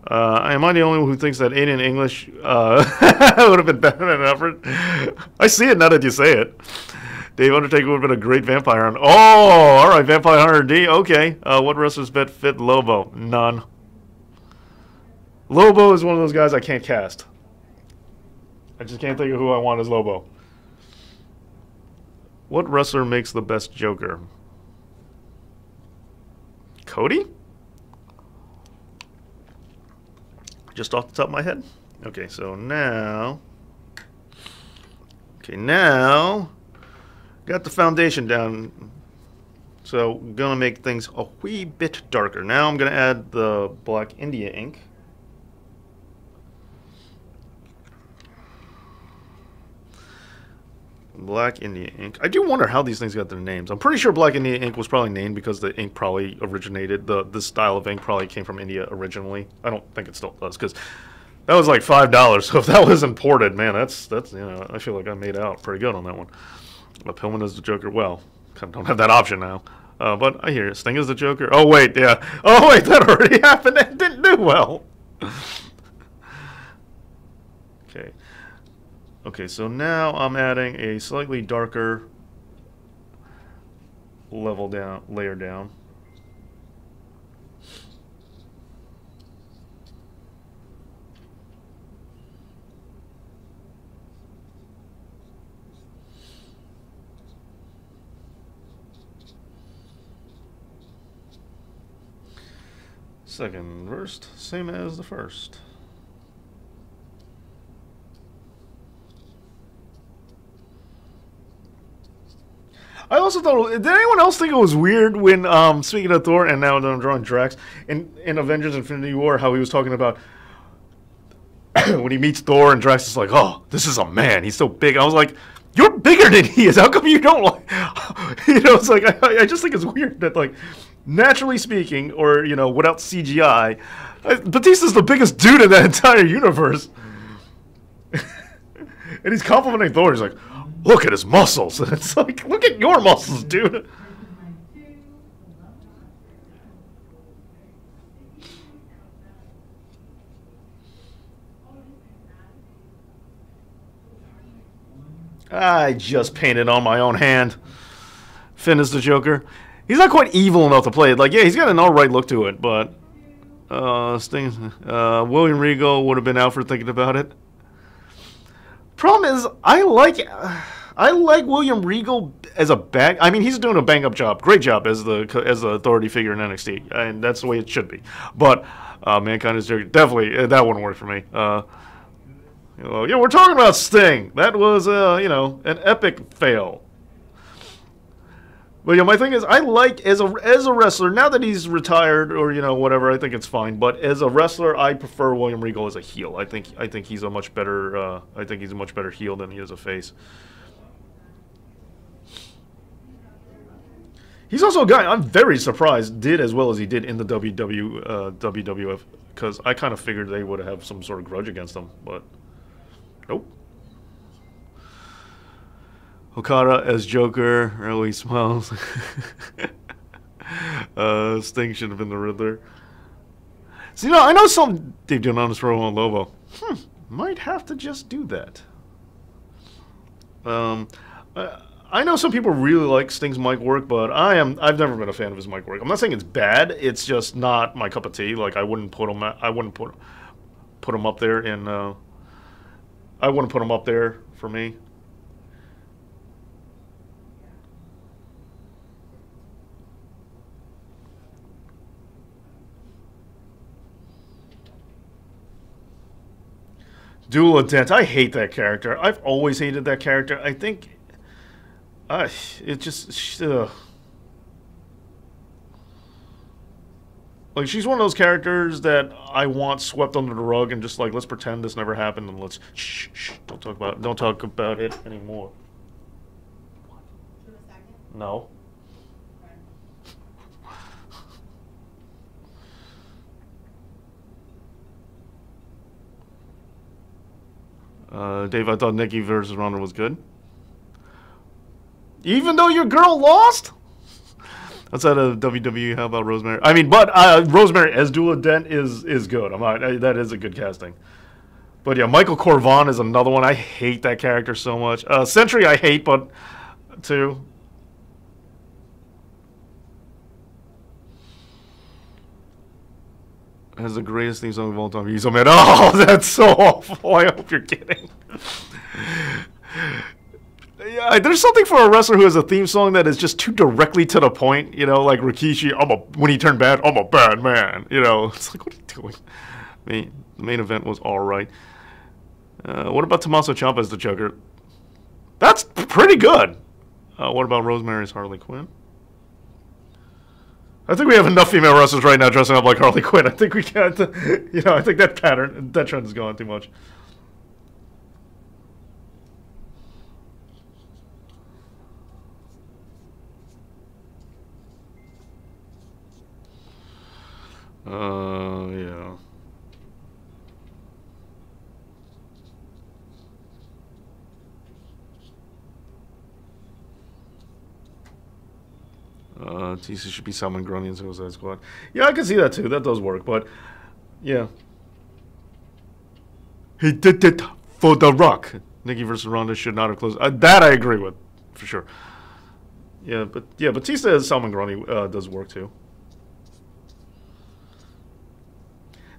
Am I the only one who thinks that Aiden English would have been better than Effort? I see it now that you say it. Dave Undertaker would have been a great vampire hunter. Oh, all right, Vampire Hunter D. Okay. What wrestlers bet fit Lobo? None. Lobo is one of those guys I can't cast. I just can't think of who I want as Lobo. What wrestler makes the best Joker? Cody? Just off the top of my head. Okay, so now... Okay, now... Got the foundation down. So, gonna make things a wee bit darker. Now I'm gonna add the Black India ink. Black India ink. I do wonder how these things got their names. I'm pretty sure Black India ink was probably named because the ink probably originated, this style of ink probably came from India originally. I don't think it still does, because that was like $5. So if that was imported, man, that's you know, I feel like I made out pretty good on that one. Pillman is the Joker. Well, kind of don't have that option now. But I hear it. Sting is the Joker. Oh wait, yeah. Oh wait, that already happened. It didn't do well. Okay. Okay, so now I'm adding a slightly darker layer down. Second verse, same as the first. I also thought, did anyone else think it was weird when, speaking of Thor, and now that I'm drawing Drax, in Avengers Infinity War, how he was talking about when he meets Thor and Drax is like, oh, this is a man, he's so big. I was like, you're bigger than he is, how come you don't like, you know, it's like, I just think it's weird that, like, naturally speaking, or, you know, without CGI, Batista's the biggest dude in that entire universe. And he's complimenting Thor, he's like, look at his muscles. And it's like, look at your muscles, dude. I just painted on my own hand. Finn is the Joker. He's not quite evil enough to play it. Like, yeah, he's got an alright look to it, but... William Regal would have been out for thinking about it. Problem is, I like William Regal as a bang. I mean, he's doing a bang-up job, great job as the authority figure in NXT, and that's the way it should be. But Mankind is definitely that wouldn't work for me. You know, yeah, we're talking about Sting. That was you know, an epic fail. But yeah, my thing is, I like as a wrestler now that he's retired or you know whatever. I think it's fine. But as a wrestler, I prefer William Regal as a heel. I think he's a much better. I think he's a much better heel than he is a face. He's also a guy I'm very surprised did as well as he did in the WWF because I kind of figured they would have some sort of grudge against him, but nope. Okada as Joker, really smiles. Sting should have been the Riddler. So, you know, I know some Dave doing honest promo on Lobo. Might have to just do that. I know some people really like Sting's mic work, but I've never been a fan of his mic work. I'm not saying it's bad. It's just not my cup of tea. Like I wouldn't put him up there in. I wouldn't put him up there for me. Duel of Dent. I hate that character. I've always hated that character. I think it just Like, she's one of those characters that I want swept under the rug and just like, let's pretend this never happened and let's shh, don't talk about it anymore. No. Dave, I thought Nikki versus Ronda was good. Even though your girl lost? Outside of WWE, how about Rosemary? I mean, but Rosemary as Dula Dent is good. That is a good casting. But yeah, Michael Corvan is another one. I hate that character so much. Sentry I hate, but too. Has the greatest theme song of all time. He's so mad. Oh, that's so awful. I hope you're kidding. Yeah, there's something for a wrestler who has a theme song that is just too directly to the point. You know, like Rikishi. When he turned bad, I'm a bad man. You know, it's like, what are you doing? I mean, the main event was all right. What about Tommaso Ciampa as the Joker? That's pretty good. What about Rosemary's Harley Quinn? I think we have enough female wrestlers right now dressing up like Harley Quinn. I think we can't, you know, I think that trend is going too much. Yeah. TC should be Salmon Grundy in Suicide Squad. Yeah, I can see that too. That does work, but yeah. He did it for The Rock. Nikki versus Ronda should not have closed. That I agree with, for sure. Yeah, but Batista as Salmon Grundy does work too.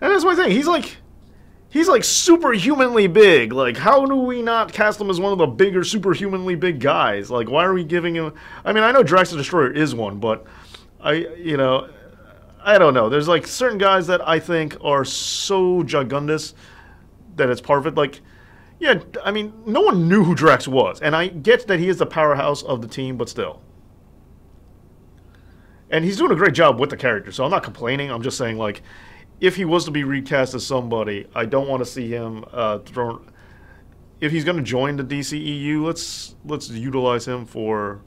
And that's my thing. He's like superhumanly big. Like, how do we not cast him as one of the bigger superhumanly big guys? Like, why are we giving him? I mean, I know Drax the Destroyer is one, but I don't know. There's like certain guys that I think are so gigundous that it's part of it. Like, yeah, I mean, no one knew who Drax was, and I get that he is the powerhouse of the team, but still. And he's doing a great job with the character, so I'm not complaining. I'm just saying, like, if he was to be recast as somebody, I don't want to see him thrown. If he's going to join the DCEU, let's utilize him for,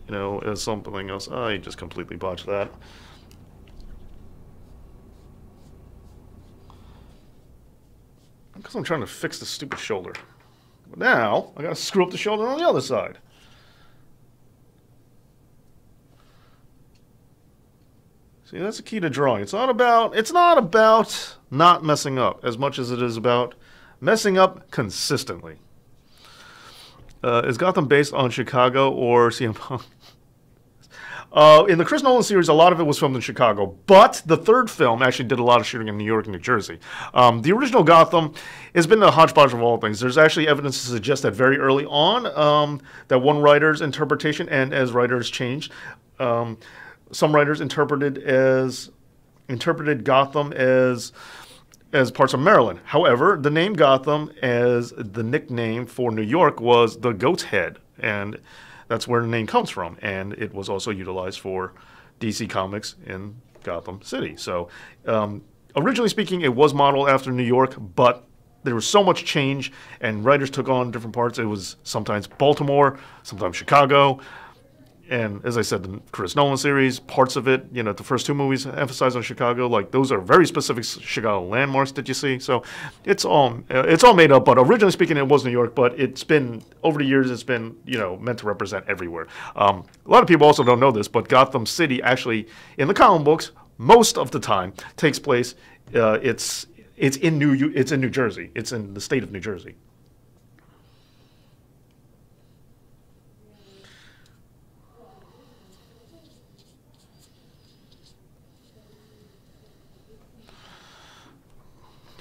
you know, as something else. Oh, he just completely botched that. Because I'm trying to fix the stupid shoulder. But now I got to screw up the shoulder on the other side. See, that's the key to drawing. It's not about not messing up as much as it is about messing up consistently. Is Gotham based on Chicago or CM Punk? In the Chris Nolan series, a lot of it was filmed in Chicago, but the third film actually did a lot of shooting in New York and New Jersey. The original Gotham has been a hodgepodge of all things. There's actually evidence to suggest that very early on, that one writer's interpretation, and as writers changed, some writers interpreted Gotham as parts of Maryland. However, the name Gotham as the nickname for New York was the Goat's Head, and that's where the name comes from. And it was also utilized for DC Comics in Gotham City. So, originally speaking, it was modeled after New York, but there was so much change, and writers took on different parts. It was sometimes Baltimore, sometimes Chicago. And as I said, the Chris Nolan series, parts of it, you know, the first two movies emphasize on Chicago. Like, those are very specific Chicago landmarks that you see. So it's all made up. But originally speaking, it was New York. But it's been, over the years, it's been, you know, meant to represent everywhere. A lot of people also don't know this, but Gotham City actually, in the comic books, most of the time takes place. It's in New Jersey. It's in the state of New Jersey.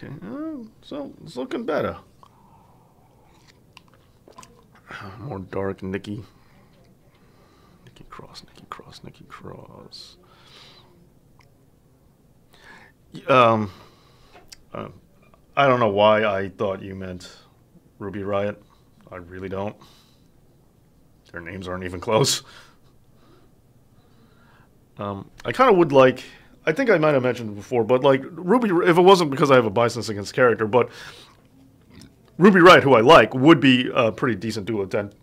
Okay, so it's looking better. More dark Nikki Cross. I don't know why I thought you meant Ruby Riott. I really don't. Their names aren't even close. I kind of would like. I think I might have mentioned it before, but like Ruby, if it wasn't because I have a bias against character, but Ruby Riott, who I like, would be a pretty decent dual 10.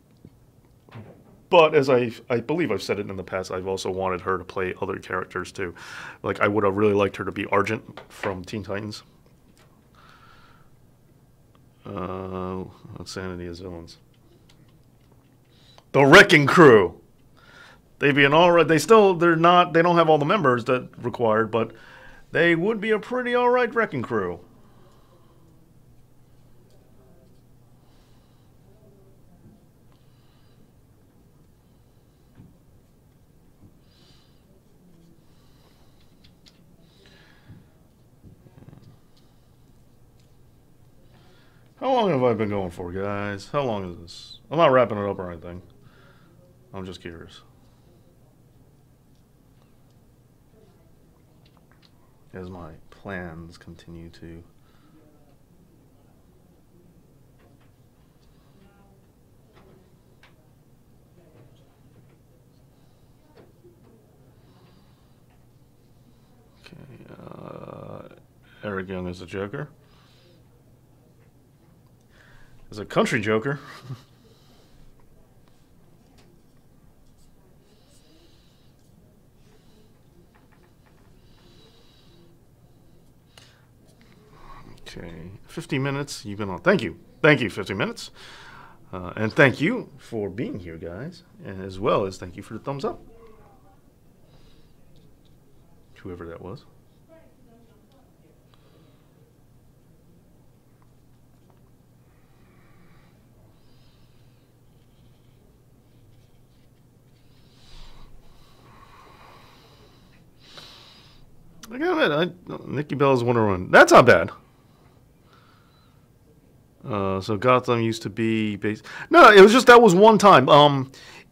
But as I believe I've said it in the past, I've also wanted her to play other characters too. Like I would have really liked her to be Argent from Teen Titans. Insanity as villains. The Wrecking Crew. They'd be an alright. They're not. They don't have all the members that required, but they would be a pretty alright Wrecking Crew. How long have I been going for, guys? How long is this? I'm not wrapping it up or anything. I'm just curious. As my plans continue to... Okay, Eric Young is a Joker. As a country Joker. Okay, 50 minutes. You've been on. Thank you. Thank you, 50 minutes. And thank you for being here, guys. And as well as thank you for the thumbs up. Whoever that was. I gotta admit, Nikki Bella's Wonder Woman. That's not bad. So Gotham used to be based. No, it was just that was one time. No.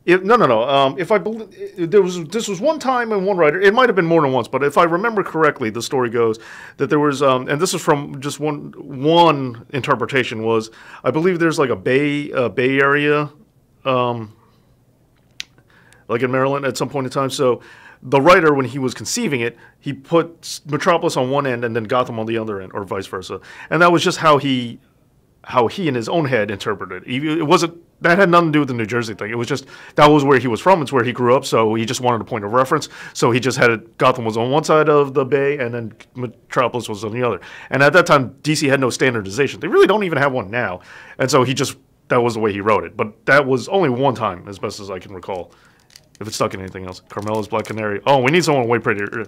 If I believe this was one time and one writer. It might have been more than once, but if I remember correctly, the story goes that there was, and this is from just one interpretation was, I believe there's like a Bay Area, like in Maryland at some point in time. So the writer, when he was conceiving it, he put Metropolis on one end and then Gotham on the other end, or vice versa, and that was just how he in his own head interpreted it. It wasn't, that had nothing to do with the New Jersey thing. It was just, that was where he was from. It's where he grew up, so he just wanted a point of reference. So he just had it, Gotham was on one side of the bay, and then Metropolis was on the other. And at that time, DC had no standardization. They really don't even have one now. And so that was the way he wrote it. But that was only one time, as best as I can recall. If it's stuck in anything else. Carmela's Black Canary. Oh, we need someone way prettier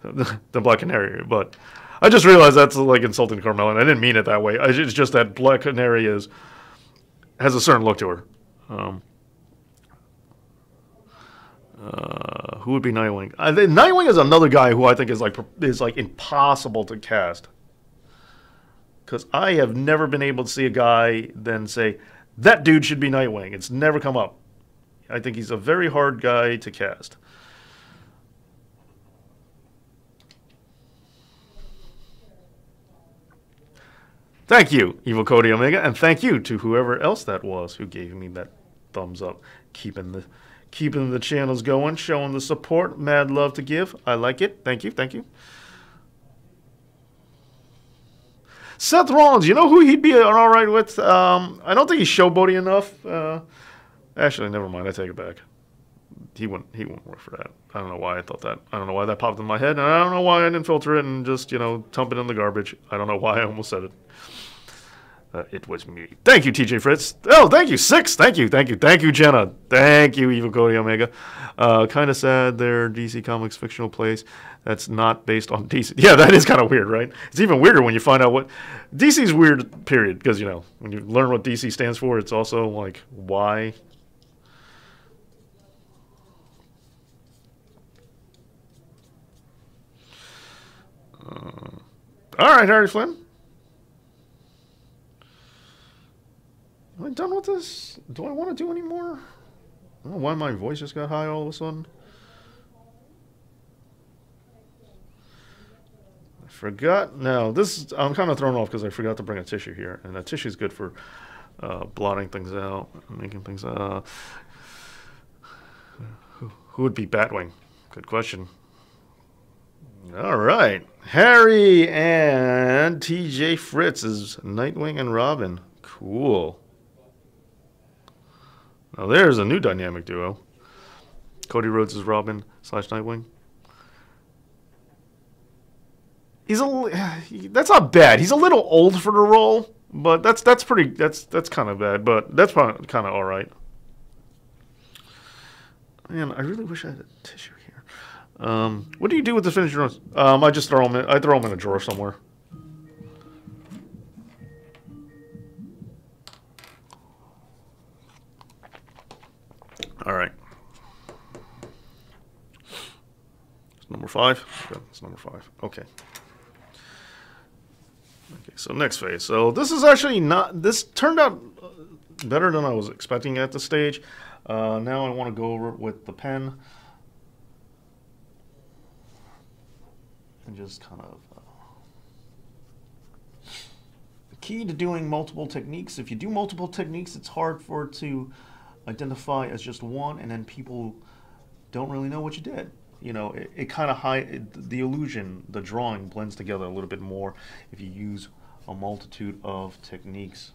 than Black Canary, but... I just realized that's like insulting Carmella, and I didn't mean it that way. It's just that Black Canary has a certain look to her. Who would be Nightwing? Nightwing is another guy who I think is like impossible to cast, because I have never been able to see a guy then say that dude should be Nightwing. It's never come up. I think he's a very hard guy to cast. Thank you, Evil Cody Omega, and thank you to whoever else that was who gave me that thumbs up, keeping the channels going, showing the support. Mad love to give. I like it. Thank you, thank you. Seth Rollins, you know who he'd be all right with? I don't think he's showboaty enough. Actually, never mind. I take it back. He wouldn't work for that. I don't know why I thought that. I don't know why that popped in my head, and I don't know why I didn't filter it and just, dump it in the garbage. I don't know why I almost said it. It was me. Thank you, TJ Fritz. Oh, thank you, Six. Thank you, Jenna. Thank you, Evil Cody Omega. Kind of sad their DC Comics fictional place that's not based on DC. Yeah, that is kind of weird, right? It's even weirder when you find out what DC's weird. Period. Because when you learn what DC stands for, it's also like why. All right, Harry Flynn. Am I done with this? Do I want to do any more? I don't know why my voice just got high all of a sudden. I forgot. No, I'm kind of thrown off because I forgot to bring a tissue here. And that tissue is good for blotting things out, making things... Who would be Batwing? Good question. All right. Harry and TJ Fritz is Nightwing and Robin. Cool. Now there's a new dynamic duo. Cody Rhodes is Robin / Nightwing. That's not bad. He's a little old for the role, but that's kind of bad, but that's kind of all right. Man, I really wish I had a tissue here. What do you do with the finished drawings? I just throw them in. I throw them in a drawer somewhere. All right. It's number 5. Okay, it's number 5. Okay. Okay, so next phase. So this is actually not. This turned out better than I was expecting at this stage. Now I want to go over it with the pen and just kind of the key to doing multiple techniques. If you do multiple techniques, it's hard for it to identify as just one, and then people don't really know what you did. You know, it kind of the illusion, the drawing blends together a little bit more if you use a multitude of techniques.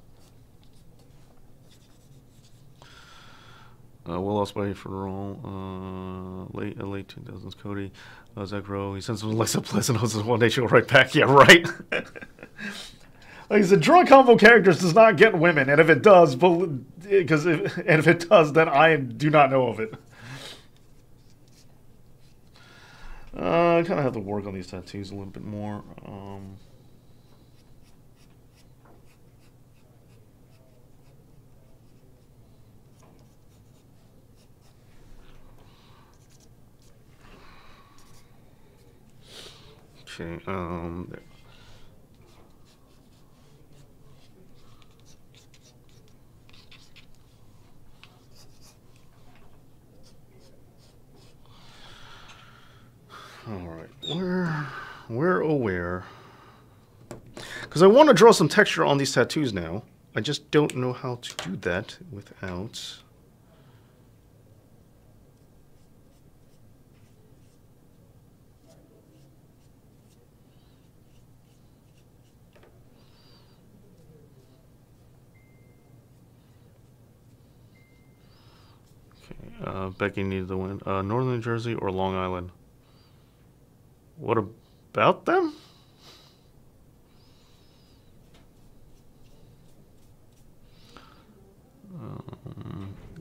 Will Ospreay for the role. Late 2000s Cody. Zach Rowe. He sends him Alexa Pleasant. One day she'll write back. Yeah, right. Like I said, draw combo characters does not get women, and if it does, if it does, then I do not know of it. I kind of have to work on these tattoos a little bit more. Okay, there. All right, where? Because I want to draw some texture on these tattoos now. I just don't know how to do that without. Okay, Becky needed the win. Northern New Jersey or Long Island? What about them?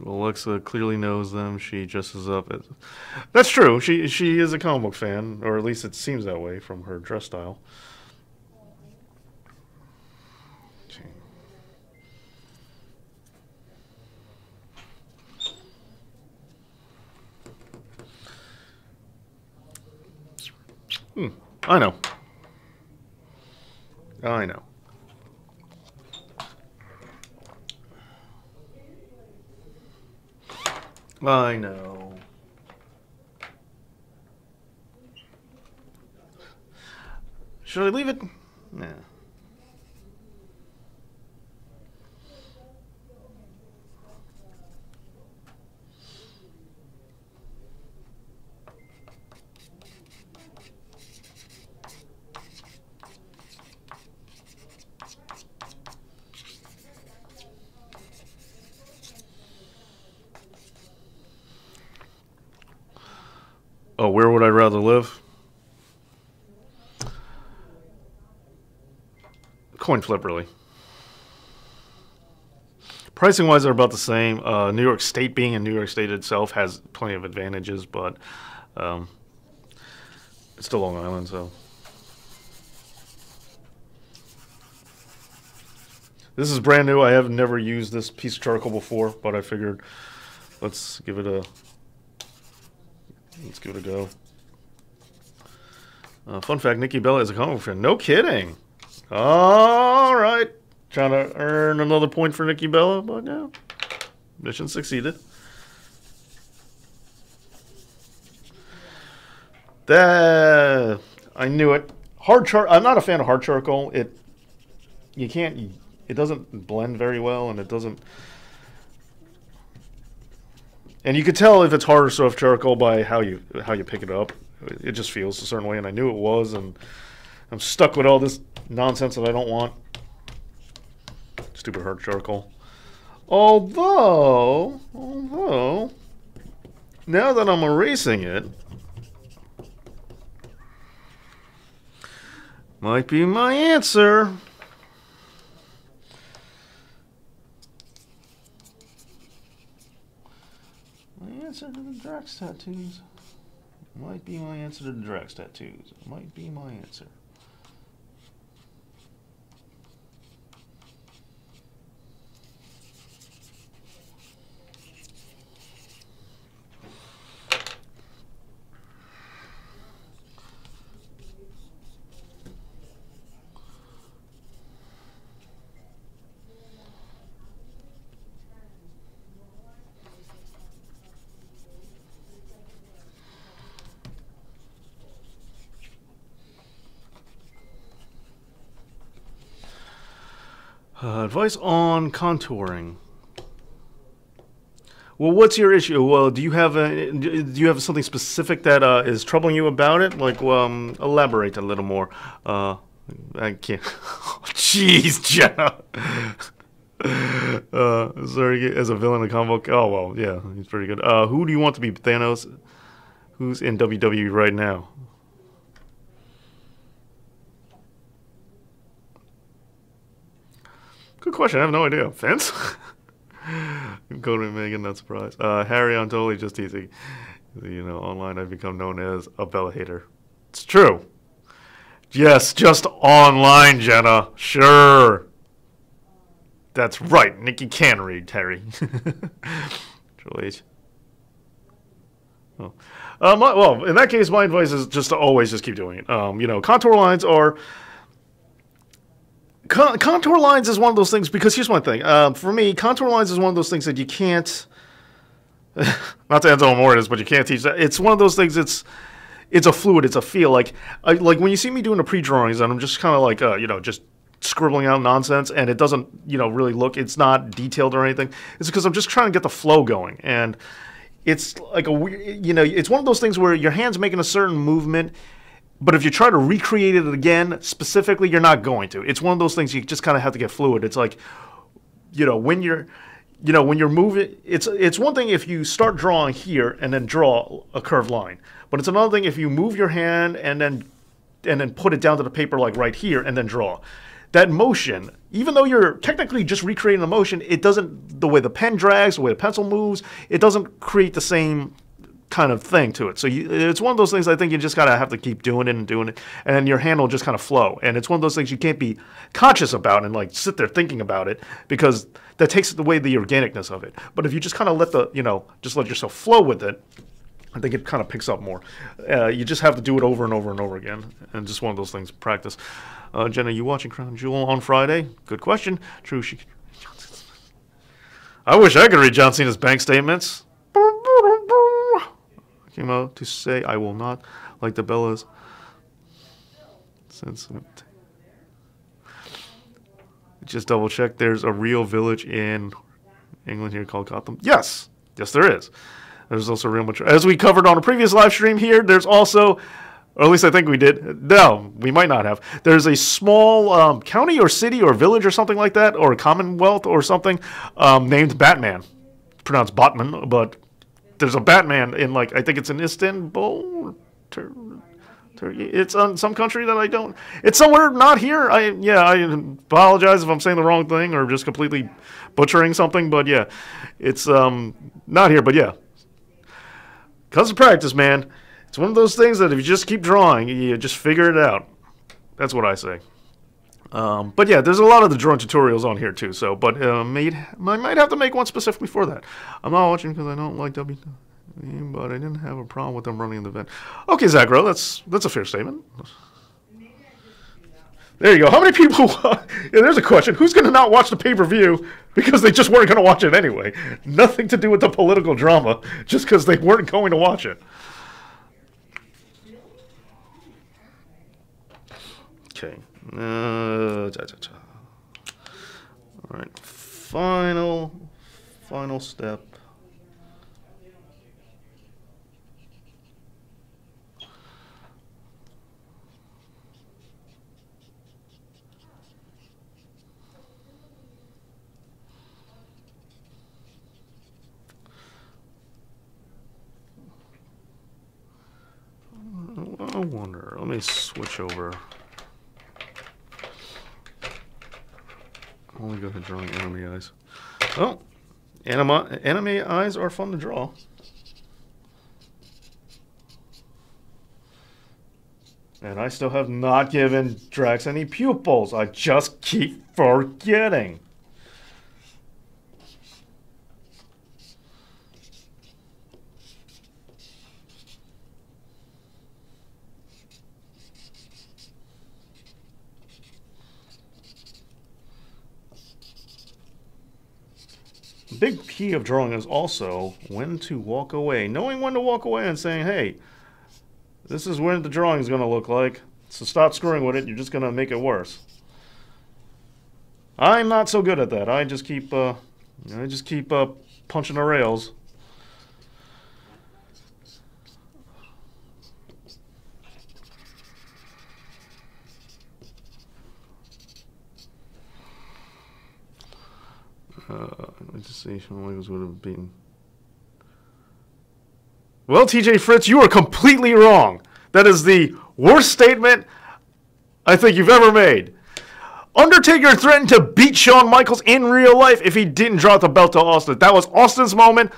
Alexa clearly knows them. She dresses up as... That's true. She is a comic book fan, or at least it seems that way from her dress style. I know. I know. I know. Should I leave it? Nah. Oh, where would I rather live? Coin flip, really. Pricing wise, they're about the same. New York State, being in New York State itself, has plenty of advantages, but it's still Long Island, so. This is brand new. I have never used this piece of charcoal before, but I figured let's give it a go. Fun fact, Nikki Bella is a comic book fan. No kidding. All right. Trying to earn another point for Nikki Bella, but yeah. Mission succeeded. I knew it. I'm not a fan of hard charcoal. It doesn't blend very well, and it doesn't And you could tell if it's hard or soft charcoal by how you pick it up. It just feels a certain way, and I knew it was, and I'm stuck with all this nonsense that I don't want. Stupid hard charcoal. Although, now that I'm erasing it, might be my answer. My answer to the Drax tattoos. Might be my answer to the Drax tattoos. Might be my answer. Advice on contouring. Well, what's your issue? Well, do you have something specific that is troubling you about it? Like, elaborate a little more. I can't. Jeez, Jenna. Sorry, as a villain in comic book. Oh well, yeah, he's pretty good. Who do you want to be Thanos? Who's in WWE right now? Good question. I have no idea. Vince? Cody Megan, not surprised. Harry, I'm totally just teasing. You know, online I've become known as a Bella hater. It's true. Yes, just online, Jenna. Sure. That's right. Nikki can read, Harry. Triple H. Oh. Well, in that case, my advice is just to always just keep doing it. You know, contour lines are... Contour lines is one of those things, because here's one thing. For me, contour lines is one of those things that you can't... not to Enzo Amore but you can't teach that. It's one of those things, it's a fluid, it's a feel. Like when you see me doing the pre-drawings, and I'm just kind of like, you know, just scribbling out nonsense, and it doesn't, you know, really look, it's not detailed or anything. It's because I'm just trying to get the flow going. And it's like a weird, you know, it's one of those things where your hand's making a certain movement, but if you try to recreate it again, specifically, you're not going to. It's one of those things you just kind of have to get fluid. It's like, you know, when you're moving, it's one thing if you start drawing here and then draw a curved line. But it's another thing if you move your hand and then put it down to the paper like right here and then draw. That motion, even though you're technically just recreating the motion, it doesn't, the way the pen drags, the way the pencil moves, it doesn't create the same kind of thing to it. So it's one of those things I think you just gotta have to keep doing it, and then your hand will just kind of flow. And it's one of those things you can't be conscious about and like sit there thinking about it, because that takes away the organicness of it. But if you just kind of just let yourself flow with it, I think it kind of picks up more. You just have to do it over and over and over again, and just one of those things, practice. Jenna, you watching Crown Jewel on Friday? Good question. True. I wish I could read John Cena's bank statements. Came out to say I will not like the Bellas. Since just double check, there's a real village in England here called Gotham. Yes, there is. There's also real much, as we covered on a previous live stream here. There's also, or at least I think we did. No, we might not have. There's a small county or city or village or something like that, or a commonwealth or something, named Batman. It's pronounced Batman, but there's a Batman in, like, I think it's in Istanbul, Turkey. It's on some country that I don't. It's somewhere not here. I apologize if I'm saying the wrong thing or just completely butchering something. But yeah, it's not here. But yeah, because of practice, man. It's one of those things that if you just keep drawing, you just figure it out. That's what I say. But yeah, there's a lot of the drawing tutorials on here too. So, but I might have to make one specifically for that. I'm not watching because I don't like WWE, but I didn't have a problem with them running the event. Okay, Zachro, that's a fair statement. There you go. How many people? There's a question. Who's going to not watch the pay-per-view because they just weren't going to watch it anyway? Nothing to do with the political drama, just because they weren't going to watch it. Okay. All right, final step. No wonder. Let me switch over. Only good at drawing anime eyes. Oh, anime eyes are fun to draw. And I still have not given Drax any pupils. I just keep forgetting. Big key of drawing is also when to walk away. Knowing when to walk away and saying, hey, this is when the drawing is going to look like, so stop screwing with it, you're just going to make it worse. I'm not so good at that. I just keep punching the rails. Let's just see. Shawn Michaels would have been. Well, TJ Fritz, you are completely wrong. That is the worst statement I think you've ever made. Undertaker threatened to beat Shawn Michaels in real life if he didn't drop the belt to Austin. That was Austin's moment.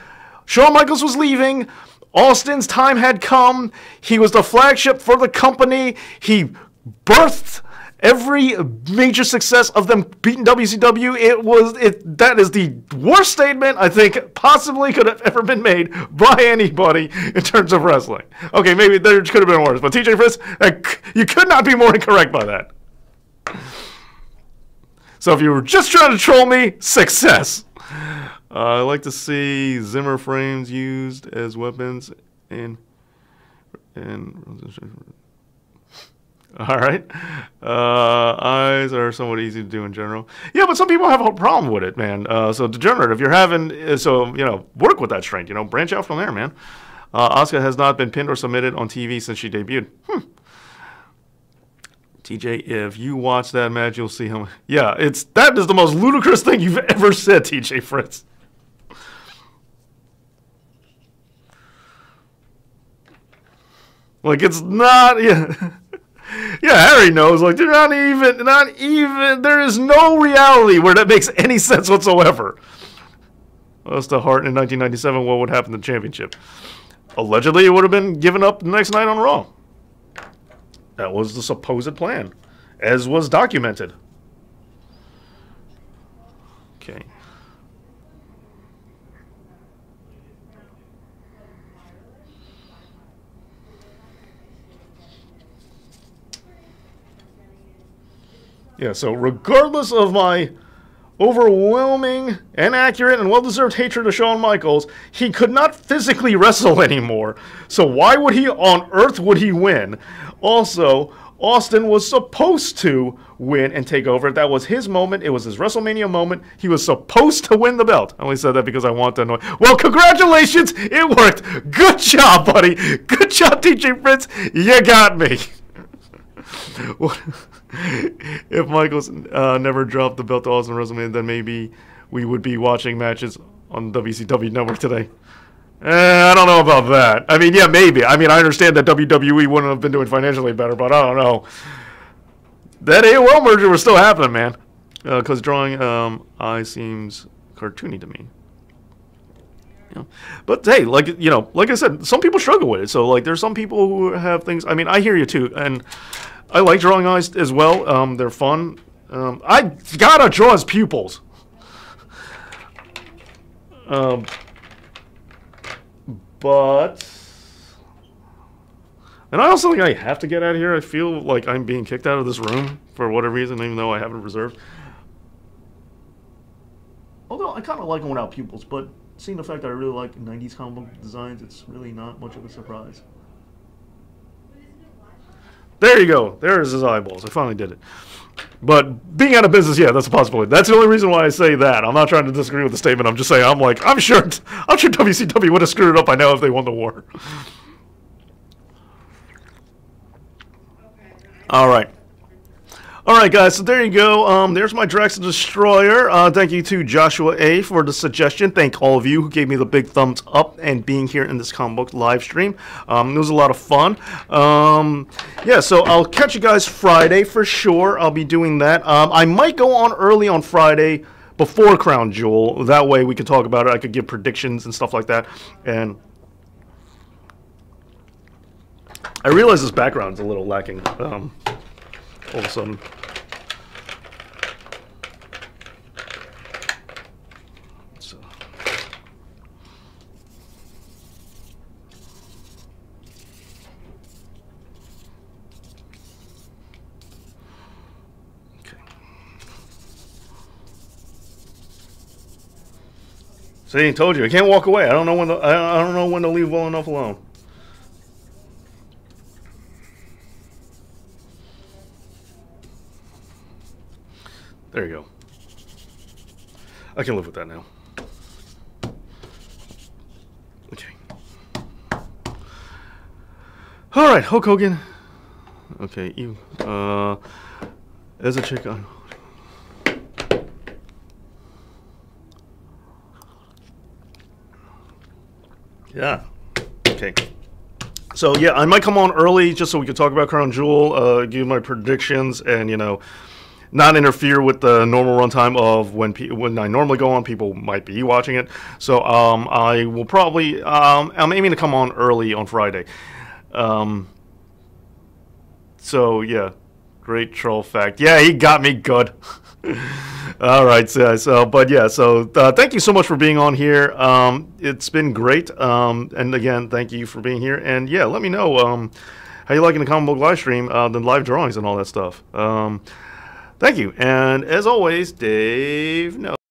Shawn Michaels was leaving. Austin's time had come. He was the flagship for the company. He birthed every major success of them beating WCW. That is the worst statement I think possibly could have ever been made by anybody in terms of wrestling. Okay, maybe there could have been worse, but TJ Fritz, you could not be more incorrect by that. So if you were just trying to troll me, success. I like to see Zimmer frames used as weapons and all right. Eyes are somewhat easy to do in general. Yeah, but some people have a problem with it, man. So Degenerate, if you're having, work with that strength, branch out from there, man. Asuka has not been pinned or submitted on TV since she debuted. TJ, if you watch that match, you'll see him. Yeah, that is the most ludicrous thing you've ever said, TJ Fritz. Like, it's not, yeah. Yeah, Harry knows. Like, they're not even. There is no reality where that makes any sense whatsoever. Well, that's the Hart in 1997. What would happen to the championship? Allegedly, it would have been given up the next night on Raw. That was the supposed plan, as was documented. Okay. Yeah, so regardless of my overwhelming and accurate and well-deserved hatred of Shawn Michaels, he could not physically wrestle anymore. So why would he on earth would he win? Also, Austin was supposed to win and take over. That was his moment. It was his WrestleMania moment. He was supposed to win the belt. I only said that because I want to annoy. Well, congratulations. It worked. Good job, buddy. Good job, TJ Fritz. You got me. If Michaels never dropped the belt to Austin WrestleMania, then maybe we would be watching matches on WCW Network today. I don't know about that. I mean, yeah, maybe. I mean, I understand that WWE wouldn't have been doing financially better, but I don't know. That AOL merger was still happening, man. Because drawing eye seems cartoony to me. Yeah. But hey, like I said, some people struggle with it. So like, there's some people who have things. I mean, I hear you too, and I like drawing eyes as well. They're fun. I gotta draw his pupils. But, and I also think I have to get out of here. I feel like I'm being kicked out of this room for whatever reason, even though I have it reserved. Although I kind of like them without pupils, but seeing the fact that I really like 90s comic book designs, it's really not much of a surprise. There you go. There's his eyeballs. I finally did it. But being out of business, yeah, that's a possibility. That's the only reason why I say that. I'm not trying to disagree with the statement. I'm just saying, I'm sure WCW would have screwed it up by now if they won the war. All right. All right, guys, so there you go. There's my Drax the Destroyer. Thank you to Joshua A. for the suggestion. Thank all of you who gave me the big thumbs up and being here in this comic book live stream. It was a lot of fun. Yeah, so I'll catch you guys Friday for sure. I'll be doing that. I might go on early on Friday before Crown Jewel. That way we could talk about it. I could give predictions and stuff like that. And I realize this background's a little lacking. All of a sudden. See, I told you I can't walk away. I don't know when to, I don't know when to leave well enough alone. There you go. I can live with that now. Okay. All right, Hulk Hogan. Okay, you. As a chick on. Yeah. Okay. So yeah, I might come on early just so we can talk about Crown Jewel, give my predictions, and not interfere with the normal runtime of when I normally go on. People might be watching it, so I will probably I'm aiming to come on early on Friday. So yeah, great troll fact. Yeah, he got me good. All right, so but yeah, so thank you so much for being on here. It's been great, and again, thank you for being here. And yeah, let me know how you liking the comic book live stream, the live drawings and all that stuff. Thank you, and as always, Dave. No.